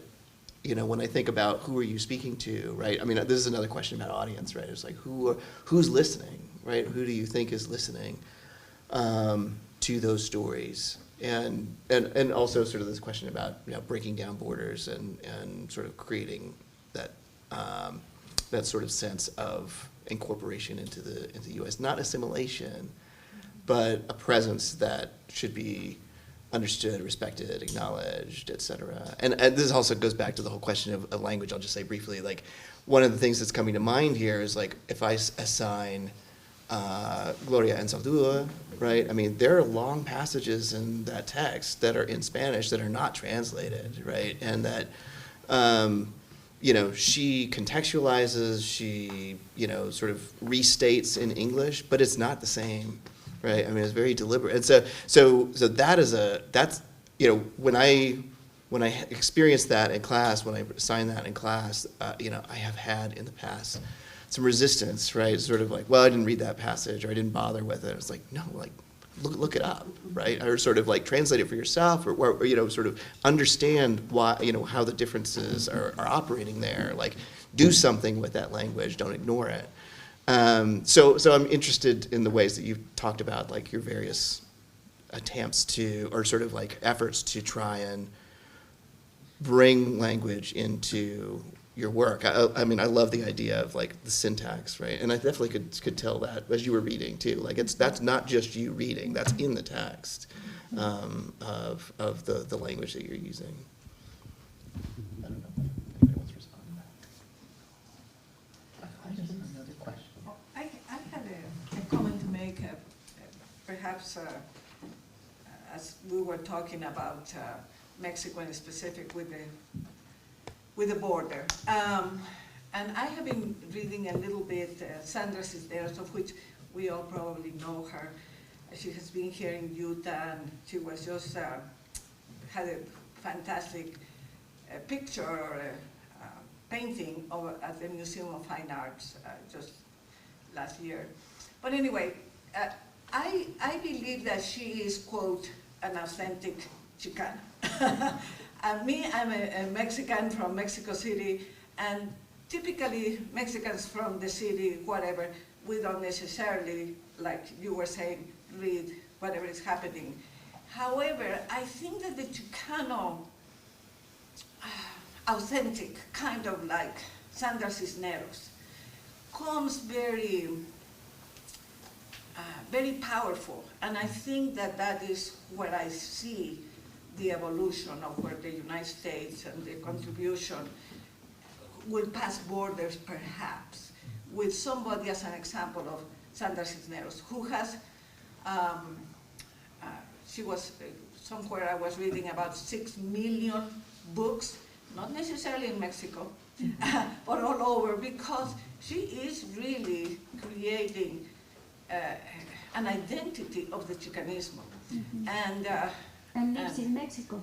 Speaker 1: when I think about who are you speaking to, right? I mean, this is another question about audience, right? It's like who's listening, right? Who do you think is listening to those stories? And also sort of this question about breaking down borders and sort of creating that that sort of sense of incorporation into the U.S. Not assimilation, but a presence that should be understood, respected, acknowledged, et cetera. And this also goes back to the whole question of language. I'll just say briefly, like, one of the things that's coming to mind here is, like, if I assign Gloria and Saldúa, right? I mean, there are long passages in that text that are in Spanish that are not translated, right? And that, she contextualizes, she, sort of restates in English, but it's not the same, right? I mean, it's very deliberate. And so that's, when I experienced that in class, when I assigned that in class, I have had in the past some resistance, right? Sort of like, well, I didn't read that passage, or I didn't bother with it. It's like, no, like, look it up, right? Or sort of like translate it for yourself, or sort of understand why, how the differences are operating there. Like, do something with that language, don't ignore it. So I'm interested in the ways that you've talked about, like, your various attempts to, or sort of like efforts to try and bring language into your work. I mean, I love the idea of, like, the syntax, right? And I definitely could tell that as you were reading too. Like, that's not just you reading; that's in the text of the language that you're using. I don't know if anybody wants to respond to that. I just have another question.
Speaker 8: I had a comment to make, perhaps as we were talking about Mexico in specific with the border. And I have been reading a little bit Sandra Cisneros, of which we all probably know her. She has been here in Utah, and she was just, had a fantastic picture or painting at the Museum of Fine Arts just last year. But anyway, I believe that she is, quote, an authentic Chicana. Me, I'm a Mexican from Mexico City, and typically Mexicans from the city, whatever, we don't necessarily, like you were saying, read whatever is happening. However, I think that the Chicano authentic, kind of like Sandra Cisneros, comes very, very powerful, and I think that is where I see the evolution of where the United States and the contribution will pass borders, perhaps, with somebody as an example of Sandra Cisneros, who has, she was, somewhere I was reading about 6 million books, not necessarily in Mexico, but all over, because she is really creating an identity of the Chicanismo.
Speaker 5: And lives in Mexico.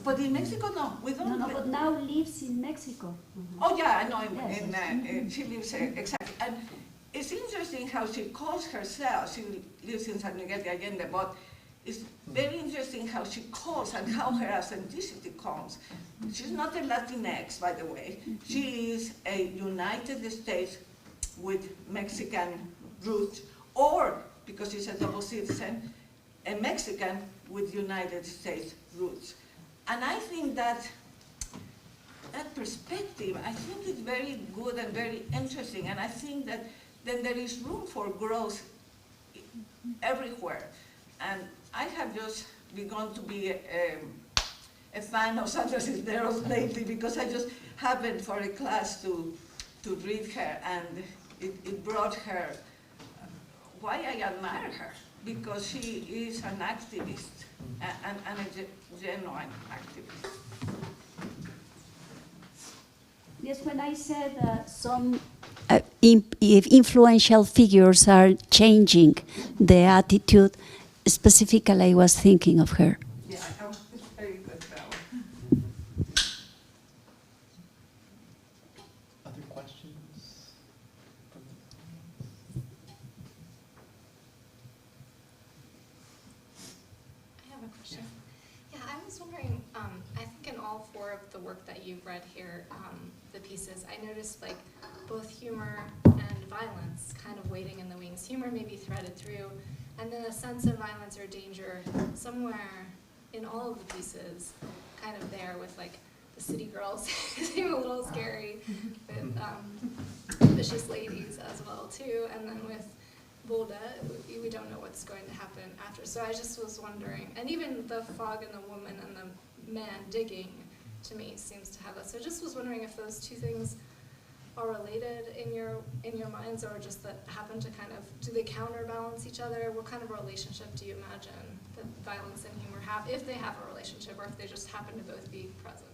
Speaker 8: But in Mexico, no, we don't.
Speaker 5: No, but now lives in Mexico.
Speaker 8: Oh yeah, I know.
Speaker 5: Yes.
Speaker 8: She lives exactly, and it's interesting how she calls herself. She lives in San Miguel de Allende, but it's very interesting how she calls and how her authenticity comes. She's not a Latinx, by the way. She is a United States with Mexican roots, or because she's a double citizen, a Mexican with United States roots. And I think that perspective, I think is very good and very interesting, and I think that then there is room for growth everywhere. And I have just begun to be a fan of Sandra Cisneros lately, because I just happened for a class to read her, and it brought her why I admire her, because she is an activist, and a genuine activist.
Speaker 5: Yes, when I said some influential figures are changing the attitude, specifically I was thinking of her.
Speaker 8: Yeah, I was very good fellow.
Speaker 1: Other questions?
Speaker 9: I have a question. Yeah, I was wondering, I think in all four of the work that you've read here, the pieces, I noticed like both humor and violence kind of waiting in the wings. Humor may be threaded through, and then a sense of violence or danger somewhere in all of the pieces, kind of there with like the city girls seem a little scary, with vicious ladies as well too, and then with Bolda, we don't know what's going to happen after. So I just was wondering, and even the fog and the woman and the man digging, to me, seems to have that. So I just was wondering if those two things are related in your minds, or just that happen to kind of, do they counterbalance each other? What kind of a relationship do you imagine that violence and humor have, if they have a relationship, or if they just happen to both be present?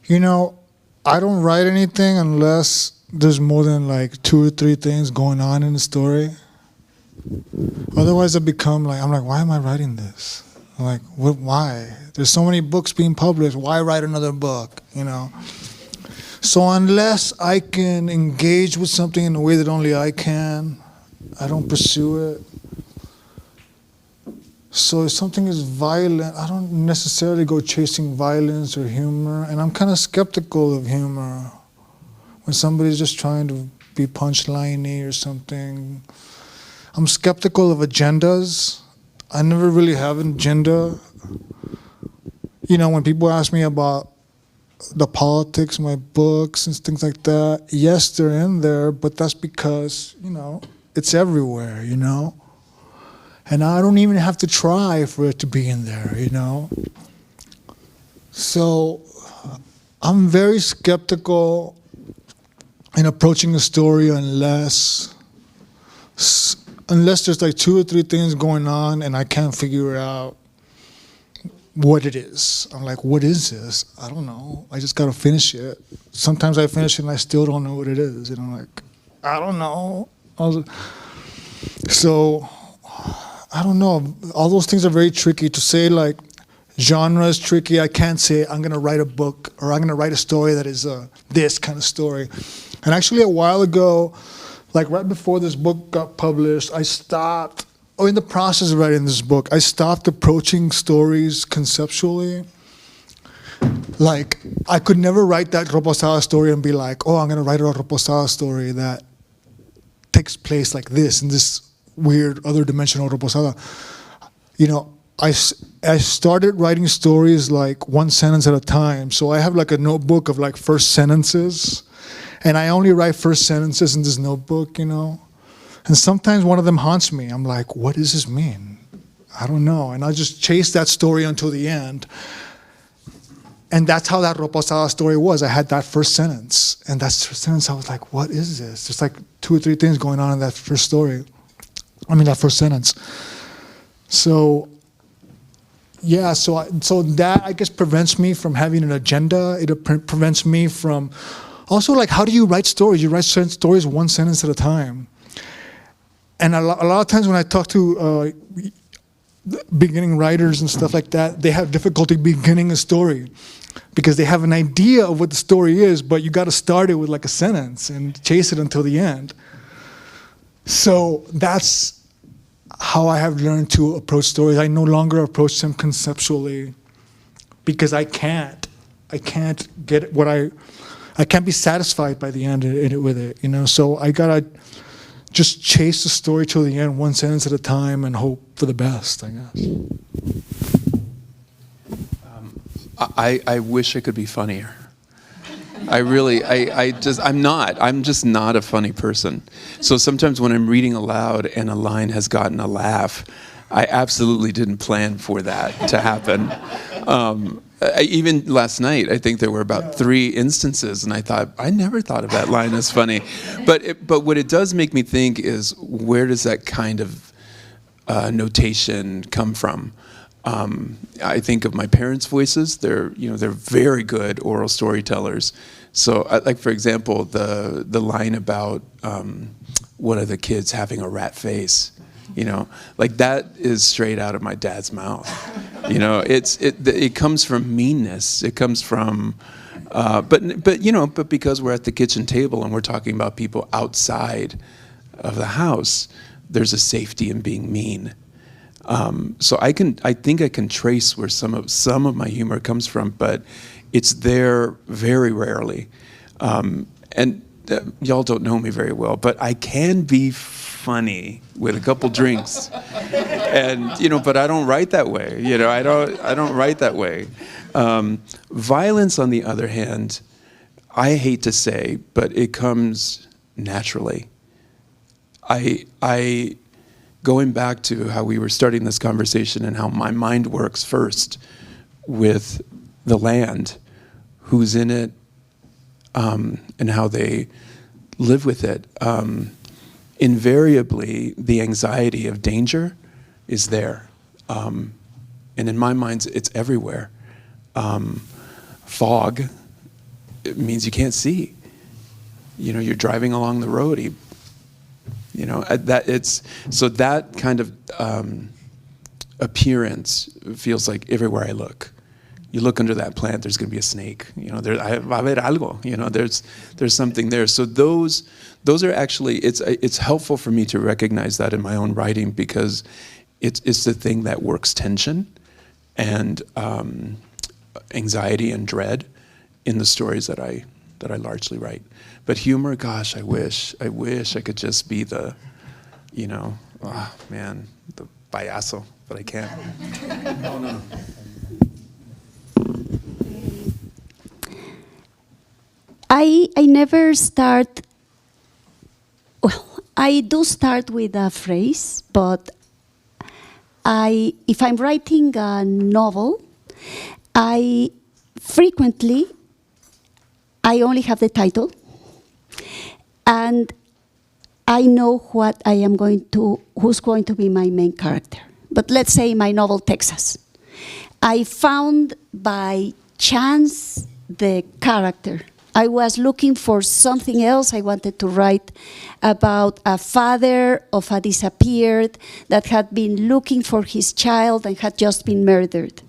Speaker 4: You know, I don't write anything unless there's more than like 2 or 3 things going on in the story. Otherwise, I become like, I'm like, why am I writing this? I'm like, what? Why? There's so many books being published. Why write another book? You know. So unless I can engage with something in a way that only I can, I don't pursue it. So if something is violent, I don't necessarily go chasing violence or humor. And I'm kind of skeptical of humor. When somebody's just trying to be punchline-y or something. I'm skeptical of agendas. I never really have an agenda. You know, when people ask me about the politics, my books and things like that, yes, they're in there, but that's because, you know, it's everywhere, you know? And I don't even have to try for it to be in there, you know? So I'm very skeptical in approaching a story unless there's like 2 or 3 things going on and I can't figure out what it is. I'm like, what is this? I don't know. I just got to finish it. Sometimes I finish it and I still don't know what it is. And I'm like, I don't know. So, I don't know. All those things are very tricky. To say like genre is tricky. I can't say I'm going to write a book or I'm going to write a story that is this kind of story. And actually a while ago, like right before this book got published, I stopped, or in the process of writing this book, I stopped approaching stories conceptually. Like, I could never write that Reposada story and be like, oh, I'm going to write a Reposada story that takes place like this, in this weird other dimensional Reposada. You know, I started writing stories like 1 sentence at a time. So I have like a notebook of like first sentences. And I only write first sentences in this notebook, you know. And sometimes one of them haunts me. I'm like, what does this mean? I don't know. And I just chase that story until the end. And that's how that Reposada story was. I had that first sentence. And that first sentence, I was like, what is this? There's like 2 or 3 things going on in that first story. That first sentence. So, yeah, so that, I guess, prevents me from having an agenda. It prevents me from... Also, like, how do you write stories? You write stories 1 sentence at a time. And a lot of times when I talk to beginning writers and stuff like that, they have difficulty beginning a story because they have an idea of what the story is, but you got to start it with like a sentence and chase it until the end. So that's how I have learned to approach stories. I no longer approach them conceptually because I can't get what I I can't be satisfied by the end with it, you know. So I gotta just chase the story till the end, one sentence at a time, and hope for the best, I guess.
Speaker 3: I wish I could be funnier. I'm just not a funny person. So sometimes when I'm reading aloud and a line has gotten a laugh, I absolutely didn't plan for that to happen. Even last night, I think there were about 3 instances, and I thought, I never thought of that line as funny. But what it does make me think is, where does that kind of notation come from? I think of my parents' voices. They're very good oral storytellers. So, like for example, the line about one of the kids having a rat face, like that is straight out of my dad's mouth. It comes from meanness. It comes from, but because we're at the kitchen table and we're talking about people outside of the house, there's a safety in being mean. So I think I can trace where some of my humor comes from, but it's there very rarely. And y'all don't know me very well, but I can be funny with a couple drinks, and but I don't write that way. I don't write that way. Violence, on the other hand, I hate to say, but it comes naturally. I going back to how we were starting this conversation and how my mind works first with the land, who's in it, and how they live with it. Invariably, the anxiety of danger is there. And in my mind, it's everywhere. Fog, it means you can't see. You're driving along the road. That kind of appearance feels like everywhere I look. You look under that plant, there's going to be a snake. Va haber algo. There's something there. So those are actually, it's helpful for me to recognize that in my own writing, because it's the thing that works tension and anxiety and dread in the stories that I largely write. But humor, gosh, I wish I could just be the, the payaso, but I can't. Oh, no.
Speaker 5: I never start, I do start with a phrase, but if I'm writing a novel, I only have the title, and I know what I am who's going to be my main character. But let's say my novel, Texas. I found by chance the character. I was looking for something else. I wanted to write about a father of a disappeared that had been looking for his child and had just been murdered.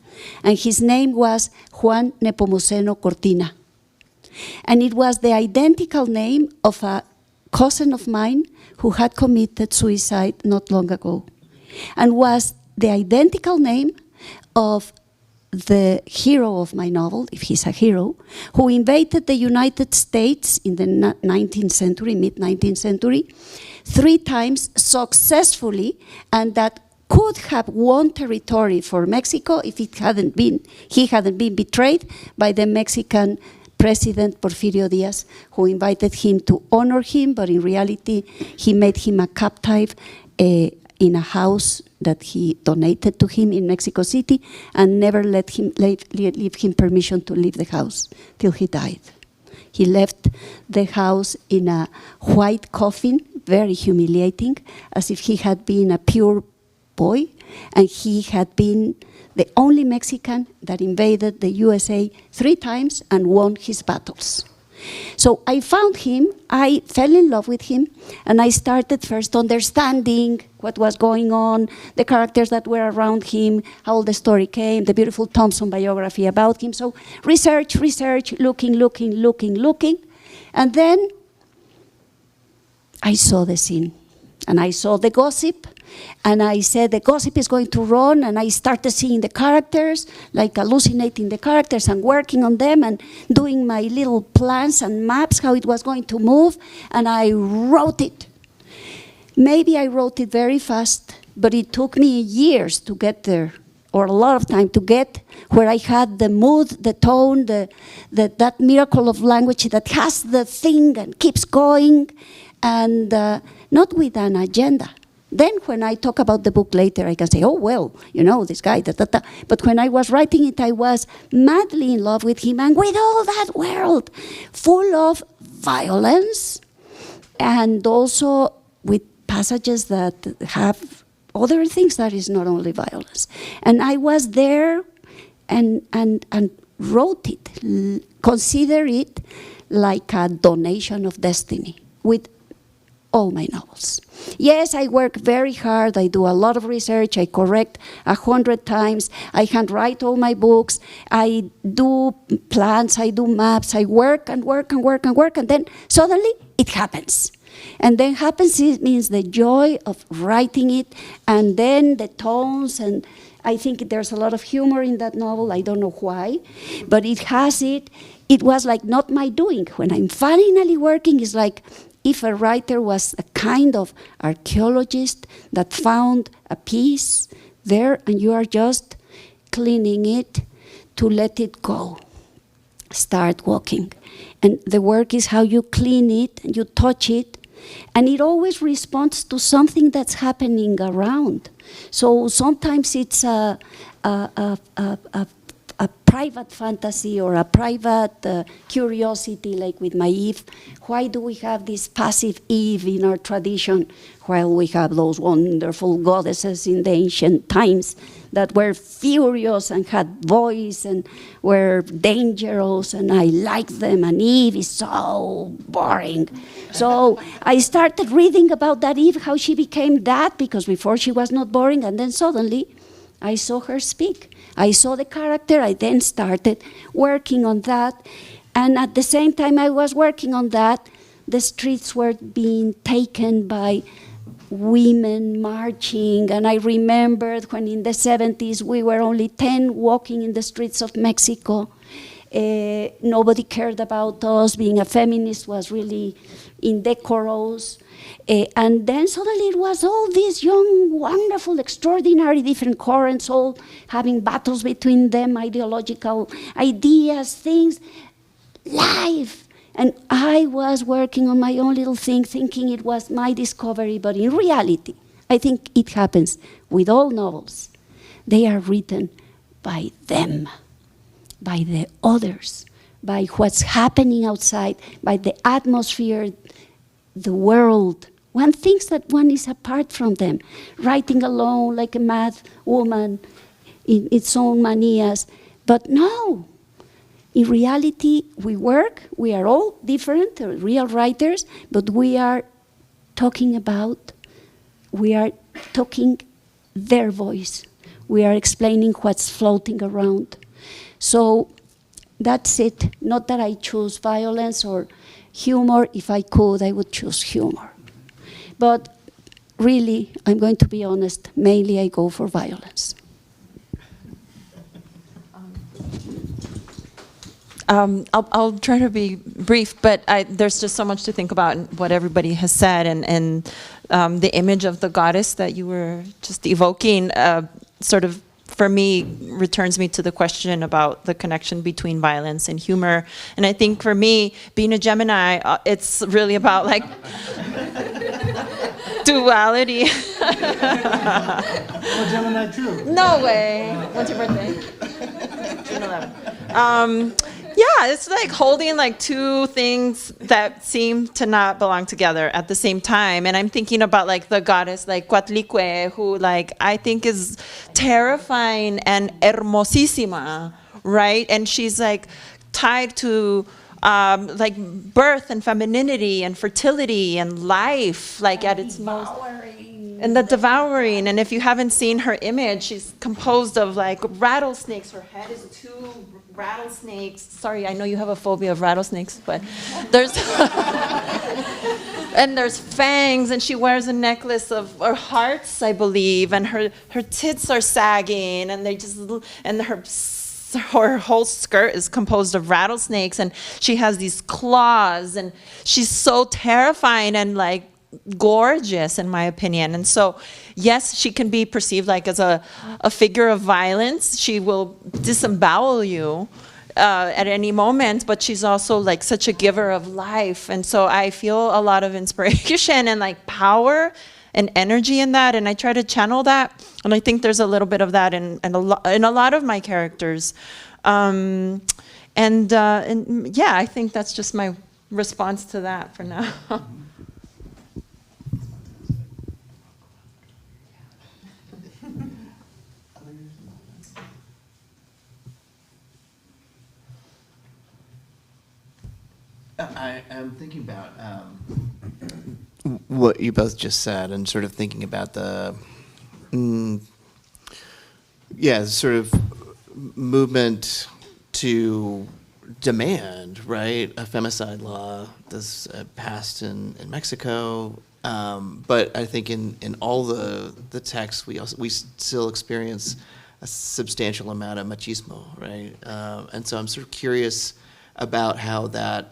Speaker 5: And his name was Juan Nepomuceno Cortina. And it was the identical name of a cousin of mine who had committed suicide not long ago, and was the identical name of the hero of my novel, if he's a hero, who invaded the United States in the 19th century, mid-19th century, 3 times successfully, and that could have won territory for Mexico if he hadn't been betrayed by the Mexican President Porfirio Diaz, who invited him to honor him, but in reality, he made him a captive in a house that he donated to him in Mexico City, and never let him leave him permission to leave the house till he died. He left the house in a white coffin, very humiliating, as if he had been a pure boy, and he had been the only Mexican that invaded the USA 3 times and won his battles. So I found him, I fell in love with him, and I started first understanding what was going on, the characters that were around him, how the story came, the beautiful Thompson biography about him. So research, looking, and then I saw the scene, and I saw the gossip, and I said the gossip is going to run, and I started seeing the characters, like hallucinating the characters and working on them and doing my little plans and maps, how it was going to move, and I wrote it. Maybe I wrote it very fast, but it took me years to get there, or a lot of time to get where I had the mood, the tone, that miracle of language that has the thing and keeps going, and not with an agenda. Then when I talk about the book later, I can say, oh, well, you know, this guy, da, da, da. But when I was writing it, I was madly in love with him and with all that world, full of violence, and also with passages that have other things that is not only violence. And I was there and wrote it, consider it like a donation of destiny with all my novels. Yes, I work very hard, I do a lot of research, I correct 100 times, I handwrite all my books, I do plans, I do maps, I work and work and work and work, and then suddenly it happens. And then happens, it means the joy of writing it, and then the tones, and I think there's a lot of humor in that novel, I don't know why, but it has it. It was like not my doing. When I'm finally working, it's like if a writer was a kind of archaeologist that found a piece there, and you are just cleaning it to let it go. Start walking. And the work is how you clean it, and you touch it, and it always responds to something that's happening around. So sometimes it's a private fantasy or a private curiosity, like with my Eve. Why do we have this passive Eve in our tradition while we have those wonderful goddesses in the ancient times that were furious and had voice and were dangerous, and I like them, and Eve is so boring. So I started reading about that Eve, how she became that, because before she was not boring, and then suddenly I saw her speak. I saw the character, I then started working on that, and at the same time I was working on that, the streets were being taken by women marching, and I remembered when in the 70s we were only 10 walking in the streets of Mexico. Nobody cared about us. Being a feminist was really indecorous. And then suddenly it was all these young, wonderful, extraordinary different currents, all having battles between them, ideological ideas, things, life. And I was working on my own little thing, thinking it was my discovery, but in reality, I think it happens with all novels. They are written by them, by the others, by what's happening outside, by the atmosphere, the world. One thinks that one is apart from them, writing alone like a mad woman in its own manias. But no. In reality, we work, we are all different, real writers, but we are talking their voice. We are explaining what's floating around. So that's it. Not that I choose violence or humor. If I could, I would choose humor. But really, I'm going to be honest, mainly I go for violence.
Speaker 2: I'll try to be brief, but there's just so much to think about in what everybody has said, and the image of the goddess that you were just evoking sort of, for me, returns me to the question about the connection between violence and humor. And I think for me, being a Gemini, it's really about like duality.
Speaker 6: Oh, Gemini too.
Speaker 2: No way. When's your birthday? June 11th. Yeah, it's like holding like two things that seem to not belong together at the same time. And I'm thinking about like the goddess, like Coatlicue, who like I think is terrifying and hermosísima, right? And she's like tied to like birth and femininity and fertility and life, like at its most. And the devouring, and if you haven't seen her image, she's composed of like rattlesnakes. Her head is 2 rattlesnakes. Sorry, I know you have a phobia of rattlesnakes, but there's and there's fangs, and she wears a necklace of hearts, I believe, and her tits are sagging, and her whole skirt is composed of rattlesnakes, and she has these claws, and she's so terrifying and like gorgeous, in my opinion. And so, yes, she can be perceived like as a figure of violence. She will disembowel you at any moment, but she's also like such a giver of life. And so I feel a lot of inspiration and like power and energy in that, and I try to channel that. And I think there's a little bit of that in a lot of my characters. And yeah, I think that's just my response to that for now.
Speaker 1: I am thinking about what you both just said, and sort of thinking about the, sort of movement to demand, right, a femicide law that's passed in Mexico. But I think in all the texts, we still experience a substantial amount of machismo, right? And so I'm sort of curious about how that,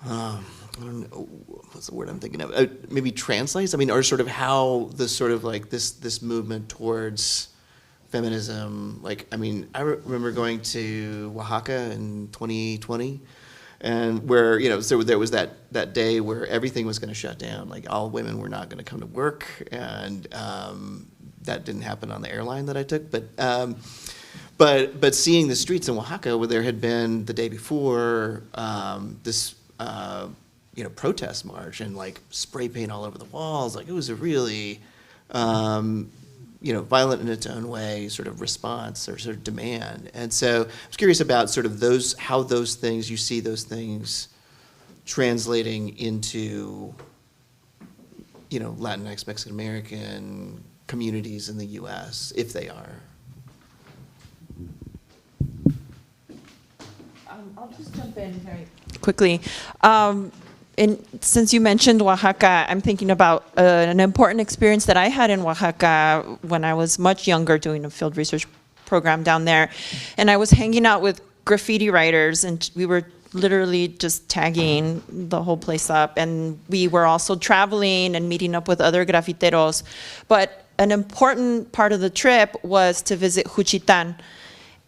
Speaker 1: I don't know, what's the word I'm thinking of? Maybe translates. I mean, or sort of how this sort of like this movement towards feminism. Like, I mean, I remember going to Oaxaca in 2020, and where so there was that day where everything was going to shut down. Like all women were not going to come to work, and that didn't happen on the airline that I took, But seeing the streets in Oaxaca, where there had been the day before this protest march, and like spray paint all over the walls, like it was a really violent in its own way sort of response or sort of demand. And so I was curious about sort of how those things, you see those things translating into Latinx, Mexican American communities in the U.S., if they are.
Speaker 2: I'll just jump in very quickly. And since you mentioned Oaxaca, I'm thinking about an important experience that I had in Oaxaca when I was much younger, doing a field research program down there. And I was hanging out with graffiti writers, and we were literally just tagging the whole place up. And we were also traveling and meeting up with other grafiteros. But an important part of the trip was to visit Juchitán.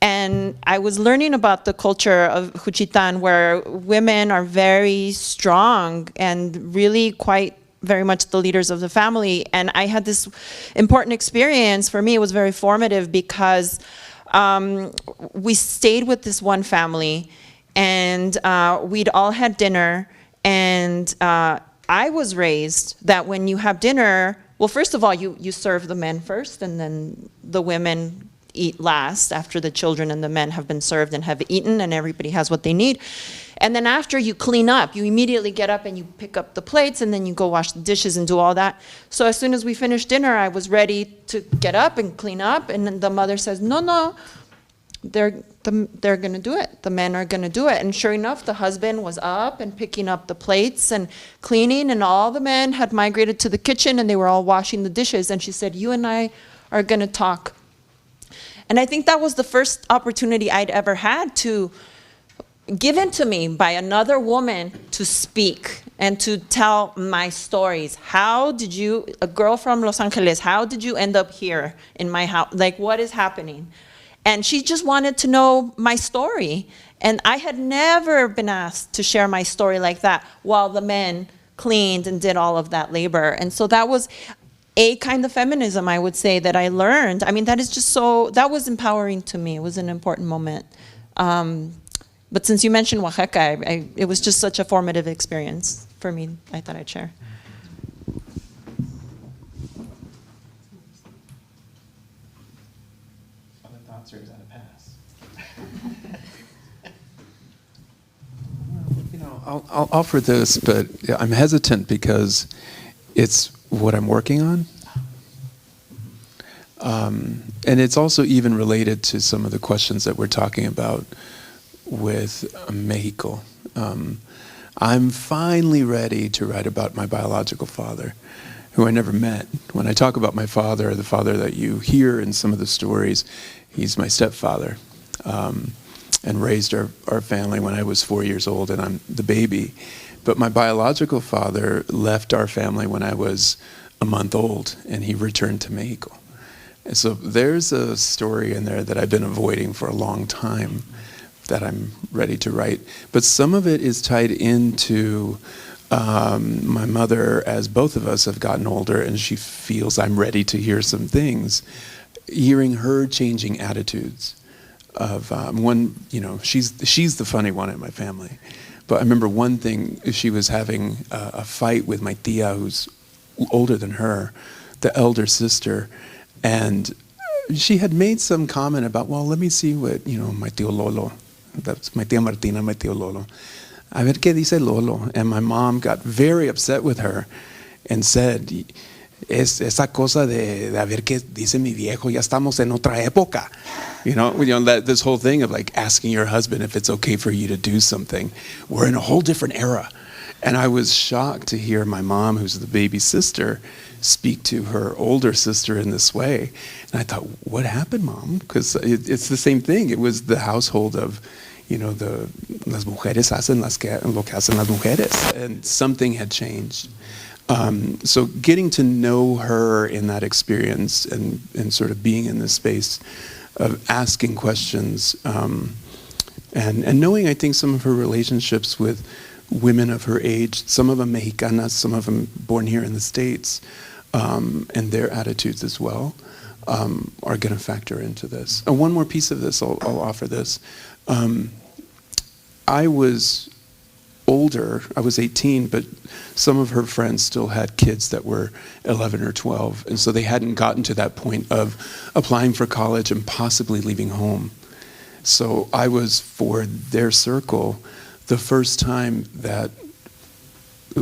Speaker 2: And I was learning about the culture of Juchitán, where women are very strong and really quite very much the leaders of the family. And I had this important experience. For me, it was very formative because we stayed with this one family, and we'd all had dinner. And I was raised that when you have dinner, well, first of all, you serve the men first, and then the women eat last after the children and the men have been served and have eaten, and everybody has what they need. And then after you clean up, you immediately get up and you pick up the plates, and then you go wash the dishes and do all that. So as soon as we finished dinner, I was ready to get up and clean up, and then the mother says, no, they're going to do it. The men are going to do it. And sure enough, the husband was up and picking up the plates and cleaning, and all the men had migrated to the kitchen, and they were all washing the dishes. And she said, you and I are going to talk. And I think that was the first opportunity I'd ever had to given to me by another woman to speak and to tell my stories. How did you, a girl from Los Angeles, how did you end up here in my house? Like, what is happening? And she just wanted to know my story. And I had never been asked to share my story like that while the men cleaned and did all of that labor. And so that was a kind of feminism, I would say, that I learned. I mean, that is just so, that was empowering to me. It was an important moment. But since you mentioned Oaxaca, it was just such a formative experience for me. I thought I'd share.
Speaker 1: Other thoughts, or is that a pass?
Speaker 3: I'll offer this, but I'm hesitant because it's what I'm working on. And it's also even related to some of the questions that we're talking about with Mexico. I'm finally ready to write about my biological father, who I never met. When I talk about my father, the father that you hear in some of the stories, he's my stepfather, and raised our family when I was 4 years old and I'm the baby. But my biological father left our family when I was a month old, and he returned to Mexico. And so there's a story in there that I've been avoiding for a long time that I'm ready to write. But some of it is tied into my mother, as both of us have gotten older, and she feels I'm ready to hear some things. Hearing her changing attitudes of one, she's the funny one in my family. But I remember one thing, she was having a fight with my tia, who's older than her, the elder sister, and she had made some comment about, well, let me see what, my tío Lolo, that's my tia Martina, my tío Lolo. A ver qué dice Lolo. And my mom got very upset with her and said, es esa cosa de a ver qué dice mi viejo, ya estamos en otra época. This whole thing of like asking your husband if it's okay for you to do something. We're in a whole different era. And I was shocked to hear my mom, who's the baby sister, speak to her older sister in this way. And I thought, what happened, Mom? Because it's the same thing. It was the household of, las mujeres hacen lo que hacen las mujeres. And something had changed. So getting to know her in that experience and sort of being in this space of asking questions and knowing, I think, some of her relationships with women of her age, some of them Mexicanas, some of them born here in the States, and their attitudes as well are going to factor into this. And one more piece of this, I'll offer this. I was older, I was 18, but some of her friends still had kids that were 11 or 12, and so they hadn't gotten to that point of applying for college and possibly leaving home. So I was, for their circle, the first time that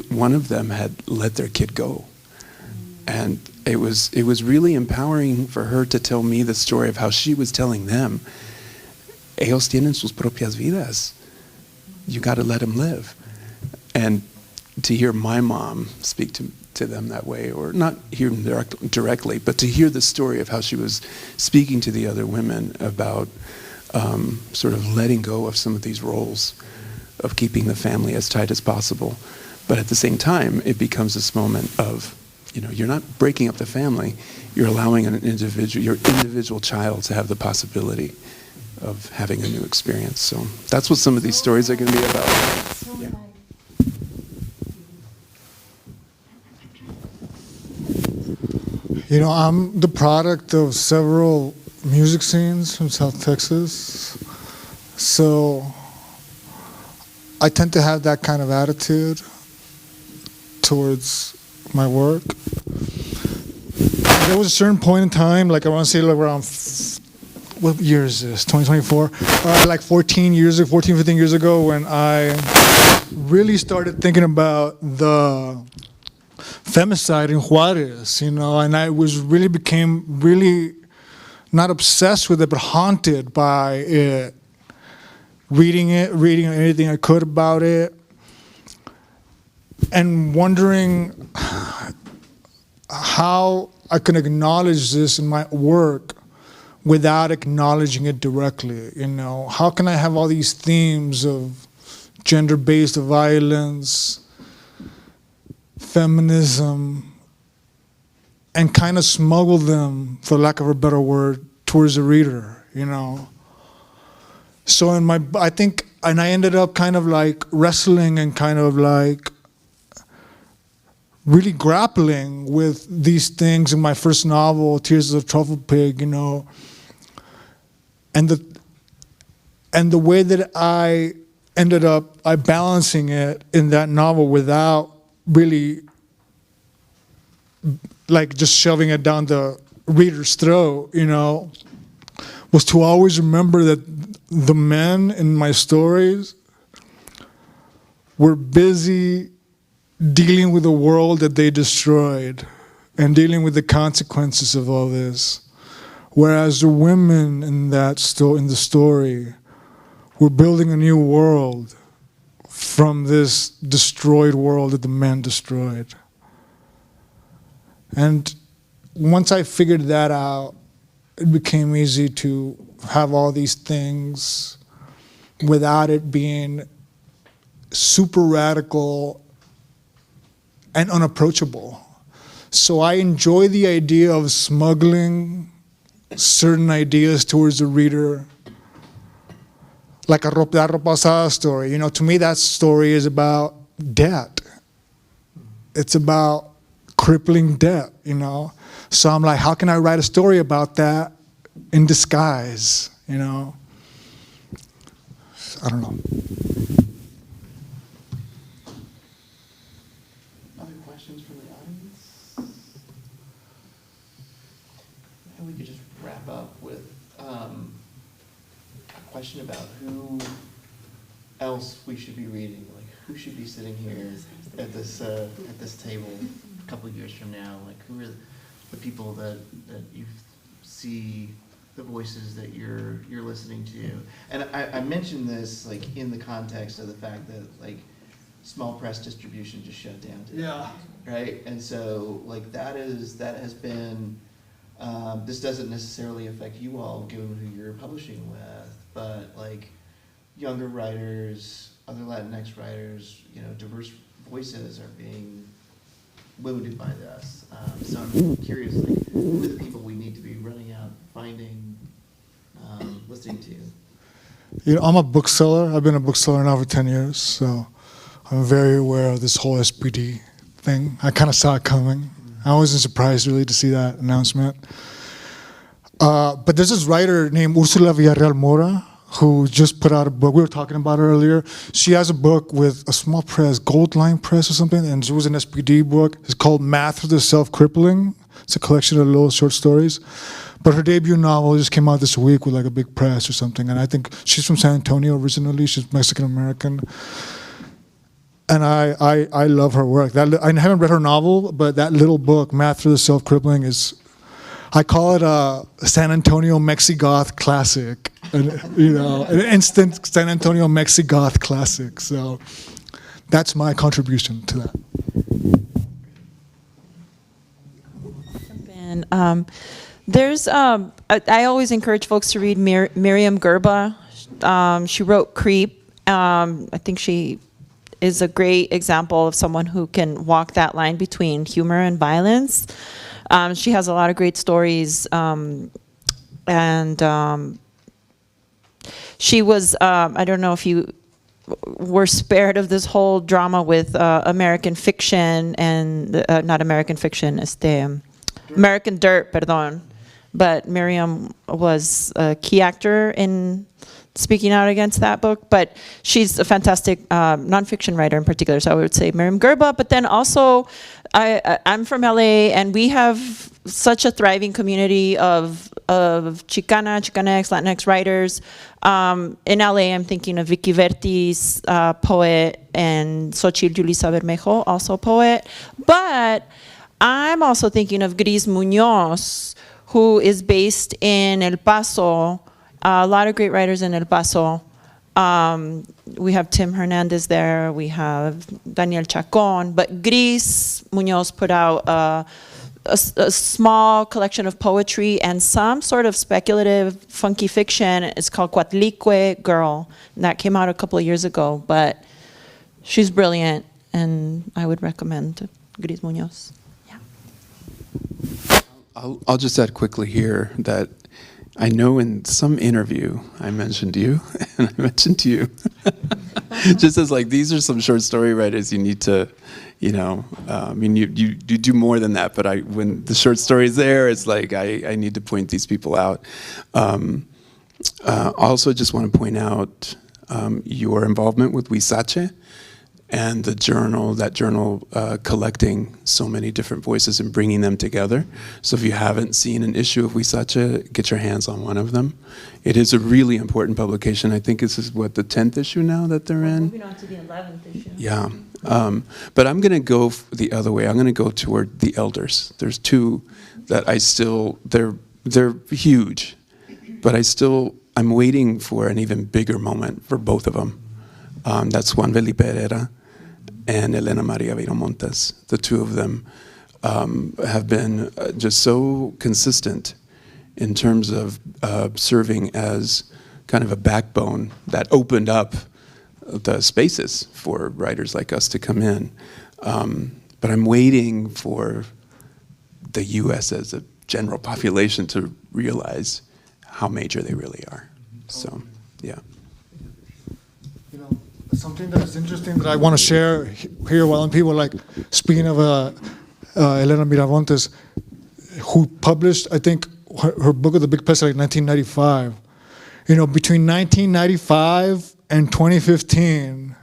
Speaker 3: one of them had let their kid go. And it was really empowering for her to tell me the story of how she was telling them, ellos tienen sus propias vidas. You got to let them live. And to hear my mom speak to them that way, or not hear them directly, but to hear the story of how she was speaking to the other women about sort of letting go of some of these roles of keeping the family as tight as possible. But at the same time, it becomes this moment of, you're not breaking up the family, you're allowing your individual child to have the possibility of having a new experience. So that's what some of these stories are going to be about. Yeah.
Speaker 4: I'm the product of several music scenes from South Texas. So I tend to have that kind of attitude towards my work. There was a certain point in time, like I want to say around, what year is this, 2024? Like 15 years ago, when I really started thinking about the femicide in Juarez, and I became really not obsessed with it, but haunted by it. Reading anything I could about it, and wondering how I can acknowledge this in my work without acknowledging it directly. How can I have all these themes of gender-based violence, feminism, and kind of smuggle them, for lack of a better word, towards the reader, So I ended up kind of like wrestling and kind of like really grappling with these things in my first novel, Tears of the Trufflepig, and the way that I ended up balancing it in that novel without really like just shoving it down the reader's throat, was to always remember that the men in my stories were busy dealing with the world that they destroyed, and dealing with the consequences of all this. Whereas the women in the story were building a new world from this destroyed world that the men destroyed. And once I figured that out, it became easy to have all these things without it being super radical and unapproachable. So I enjoy the idea of smuggling certain ideas towards the reader, like a Ropa Pasada story. You know, to me that story is about debt. It's about crippling debt, you know. So I'm like, how can I write a story about that in disguise, you know? I don't know.
Speaker 1: Other questions from the audience? And we could just wrap up with a question about who else we should be reading. Like, who should be sitting here at this table a couple of years from now? Like, who are the people that you see, the voices that you're listening to? And I mentioned this like in the context of the fact that like small press distribution just shut down today.
Speaker 6: Yeah.
Speaker 1: Right? And so like that has been this doesn't necessarily affect you all given who you're publishing with, but like younger writers, other Latinx writers, you know, diverse voices are being wounded by this. So I'm curious, like, who are the people we need to be running out, finding, listening to?
Speaker 4: You know, I'm a bookseller. I've been a bookseller now for 10 years, so I'm very aware of this whole SPD thing. I kind of saw it coming. I wasn't surprised really to see that announcement. But there's this writer named Ursula Villarreal Mora who just put out a book. We were talking about her earlier. She has a book with a small press, Gold Line Press or something, and it was an SPD book. It's called Math for the Self-Crippling. It's a collection of little short stories. But her debut novel just came out this week with like a big press or something, and I think she's from San Antonio originally. She's Mexican-American. And I love her work. I haven't read her novel, but that little book, Math for the Self-Crippling, is, I call it a San Antonio Mexi-Goth classic. You know, an instant San Antonio Mexi-Goth classic. So that's my contribution to that.
Speaker 2: There's, I always encourage folks to read Miriam Gerba. She wrote Creep. I think she is a great example of someone who can walk that line between humor and violence. She has a lot of great stories, she was, I don't know if you were spared of this whole drama with American Fiction and, not American Fiction, American Dirt, perdón. But Miriam was a key actor in speaking out against that book. But she's a fantastic nonfiction writer in particular, so I would say Miriam Gerba. But then also, I'm from LA, and we have such a thriving community of Chicana, Chicanx, Latinx writers. In LA, I'm thinking of Vicky Vertis, poet, and Xochitl Julissa Bermejo, also poet. But I'm also thinking of Gris Muñoz, who is based in El Paso. A lot of great writers in El Paso. We have Tim Hernandez there, we have Daniel Chacon, but Gris Muñoz put out a small collection of poetry and some sort of speculative, funky fiction. It's called Coatlicue Girl, and that came out a couple of years ago, but she's brilliant, and I would recommend Gris Muñoz. Yeah.
Speaker 3: I'll just add quickly here that I know in some interview I mentioned you, and I mentioned you, just as like, these are some short story writers you need to, you know, I mean, you do more than that, but when the short story is there, it's like, I need to point these people out. Also just want to point out your involvement with Huizache and that journal collecting so many different voices and bringing them together. So if you haven't seen an issue of Huizache, get your hands on one of them. It is a really important publication. I think this is, what, the 10th issue now that they're in?
Speaker 2: Moving on to the 11th issue.
Speaker 3: Yeah, But I'm going to go the other way. I'm going to go toward the elders. There's two that I still, they're huge, but I'm waiting for an even bigger moment for both of them. That's Juan Felipe Herrera and Elena Maria Viramontes. The two of them have been just so consistent in terms of serving as kind of a backbone that opened up the spaces for writers like us to come in. But I'm waiting for the U.S. as a general population to realize how major they really are. So, yeah.
Speaker 4: You know, something that's interesting that I want to share here while people like, speaking of Elena Miramontes, who published, I think, her book of the Big Pest like 1995. You know, between 1995 and 2015,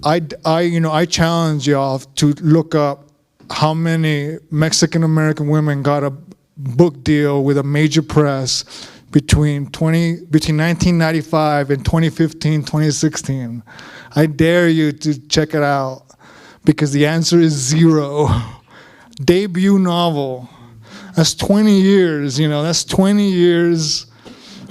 Speaker 4: I challenge y'all to look up how many Mexican American women got a book deal with a major press between 1995 and 2015, 2016. I dare you to check it out because the answer is 0. Debut novel. That's 20 years, that's 20 years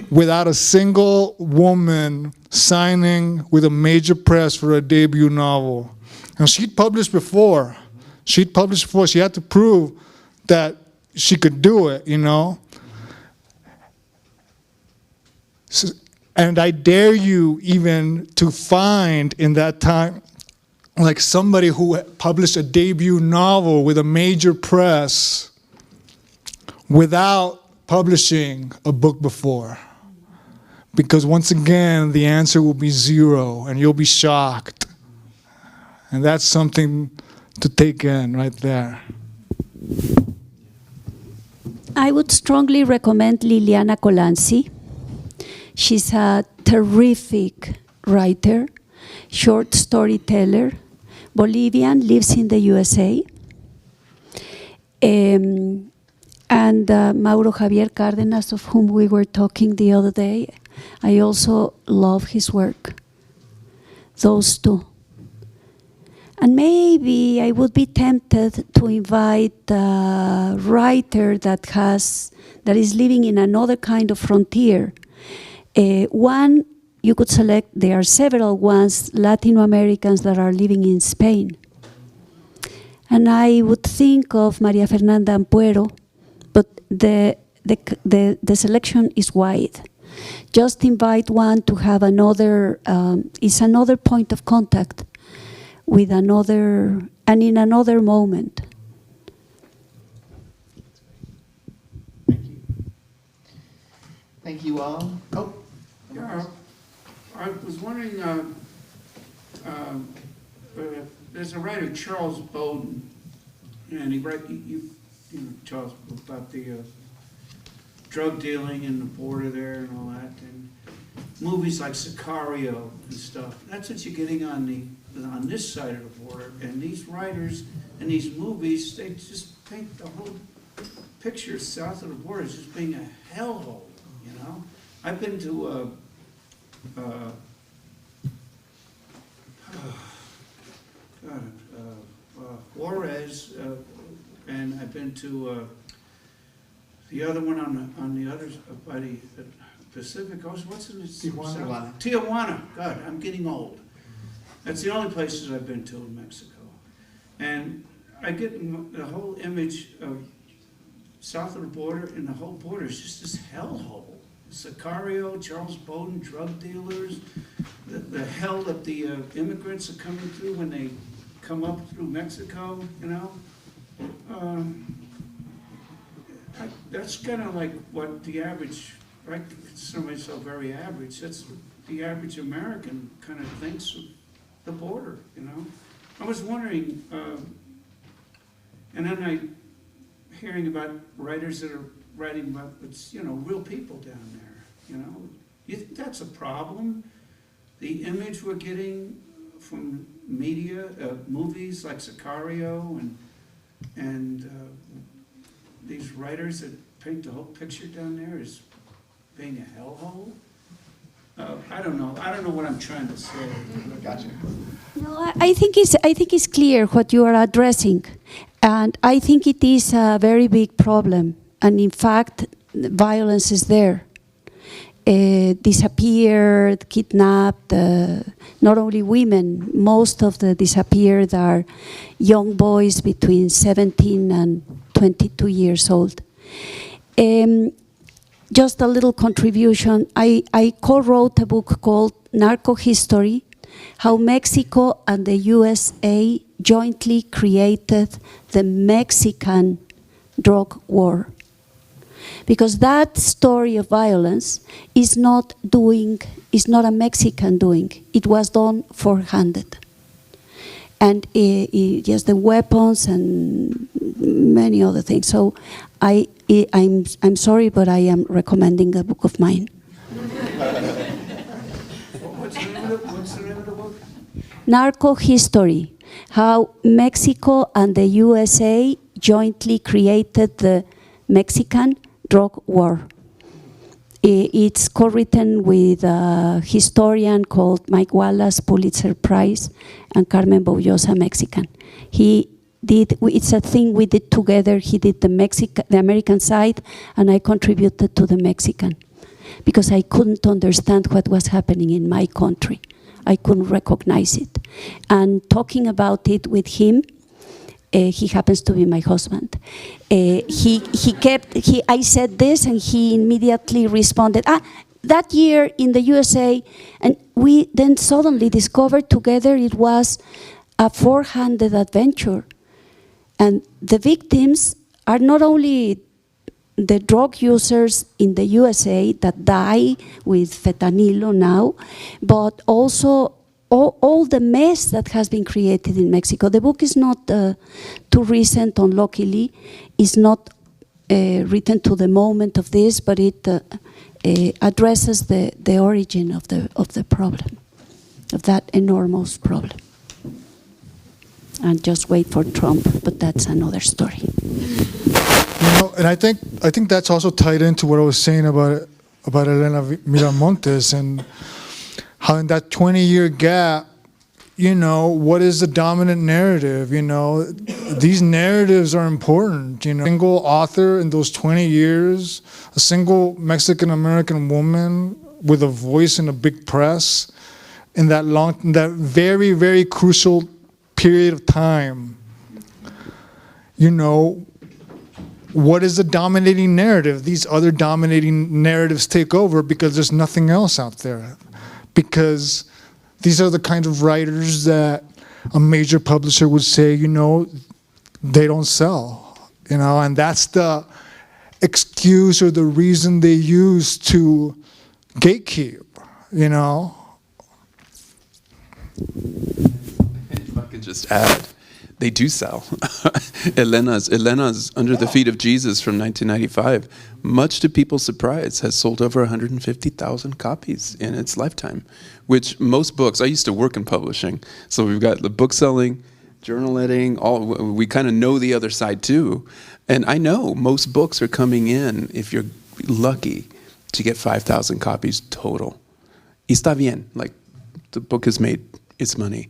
Speaker 4: without a single woman signing with a major press for a debut novel. And she'd published before. She had to prove that she could do it, So, and I dare you even to find in that time, like somebody who published a debut novel with a major press without publishing a book before. Because once again, the answer will be 0 and you'll be shocked. And that's something to take in right there.
Speaker 5: I would strongly recommend Liliana Colanzi. She's a terrific writer, short storyteller, Bolivian, lives in the USA. And Mauro Javier Cárdenas, of whom we were talking the other day, I also love his work. Those two. And maybe I would be tempted to invite a writer that is living in another kind of frontier. One you could select, there are several ones, Latino Americans that are living in Spain. And I would think of Maria Fernanda Ampuero, but the selection is wide. Just invite one to have another point of contact with another, and in another moment.
Speaker 1: Thank you. Thank you all. Oh.
Speaker 10: Yeah, I was wondering, there's a writer, Charles Bowden, and he wrote, you know, Charles, about the drug dealing and the border there and all that, and movies like Sicario and stuff. That's what you're getting on this side of the border. And these writers and these movies, they just paint the whole picture south of the border as just being a hellhole, you know? I've been to Flores, and I've been to the other one on the other by the Pacific Coast. What's in it?
Speaker 1: Tijuana.
Speaker 10: Tijuana. God, I'm getting old. That's the only places I've been to in Mexico, and I get the whole image of south of the border, and the whole border is just this hellhole. Sicario, Charles Bowden, drug dealers, the hell that the immigrants are coming through when they come up through Mexico, you know. That's kind of like what the average, I consider myself very average, that's what the average American kind of thinks of the border, you know. I was wondering, and then hearing about writers that are writing about, it's, you know, real people down there, you know. You think that's a problem? The image we're getting from media, movies like Sicario and these writers that paint the whole picture down there as being a hellhole? I don't know what I'm trying to say.
Speaker 1: Gotcha.
Speaker 5: No, I think it's clear what you are addressing, and I think it is a very big problem. And in fact, violence is there. Disappeared, kidnapped, not only women, most of the disappeared are young boys between 17 and 22 years old. Just a little contribution, I co-wrote a book called Narco History, How Mexico and the USA Jointly Created the Mexican Drug War. Because that story of violence is not a Mexican doing. It was done forehanded. And just the weapons and many other things. So I'm sorry, but I am recommending a book of mine.
Speaker 10: What's the name of the book?
Speaker 5: Narco History, How Mexico and the USA Jointly Created the Mexican Drug War. It's co-written with a historian called Mike Wallace, Pulitzer Prize, and Carmen Boullosa, Mexican. It's a thing we did together. He did the American side, and I contributed to the Mexican, because I couldn't understand what was happening in my country. I couldn't recognize it. And talking about it with him, he happens to be my husband. I said this, and he immediately responded, that year in the USA, and we then suddenly discovered together it was a four-handed adventure. And the victims are not only the drug users in the USA that die with fentanyl now, but also all the mess that has been created in Mexico. The book is not too recent, unluckily. It's not written to the moment of this, but it addresses the origin of the problem, of that enormous problem. And just wait for Trump, but that's another story.
Speaker 4: And I think that's also tied into what I was saying about Elena Miramontes, and how in that 20-year gap, what is the dominant narrative? These narratives are important. A single author in those 20 years, a single Mexican-American woman with a voice in a big press, in that very, very crucial period of time. What is the dominating narrative? These other dominating narratives take over because there's nothing else out there. Because these are the kind of writers that a major publisher would say, they don't sell. And that's the excuse or the reason they use to gatekeep,
Speaker 3: If I could just add, they do sell. Elena's Under the Feet of Jesus from 1995, much to people's surprise, has sold over 150,000 copies in its lifetime, which most books, I used to work in publishing, so we've got the book selling, journal editing, we kind of know the other side too. And I know most books are coming in, if you're lucky, to get 5,000 copies total. Y está bien, like the book has made its money.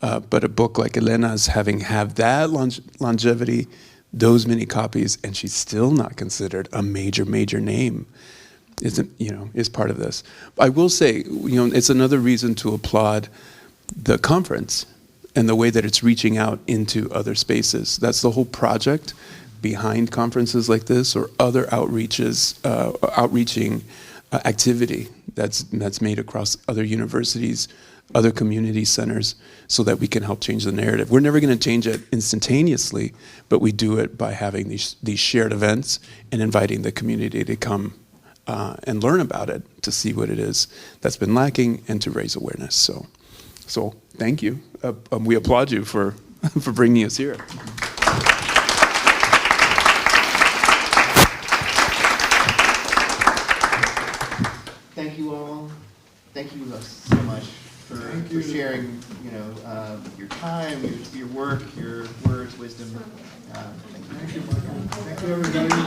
Speaker 3: But a book like Elena's have that longevity, those many copies, and she's still not considered a major name, is part of this. I will say, it's another reason to applaud the conference and the way that it's reaching out into other spaces. That's the whole project behind conferences like this or other outreaching activity that's made across other universities, other community centers, so that we can help change the narrative. We're never going to change it instantaneously, but we do it by having these shared events and inviting the community to come and learn about it, to see what it is that's been lacking, and to raise awareness. So thank you. We applaud you for bringing us here.
Speaker 1: Thank you all. Thank you so much for sharing, your time, your work, your words, wisdom. Thank you.
Speaker 4: Thank you, everybody.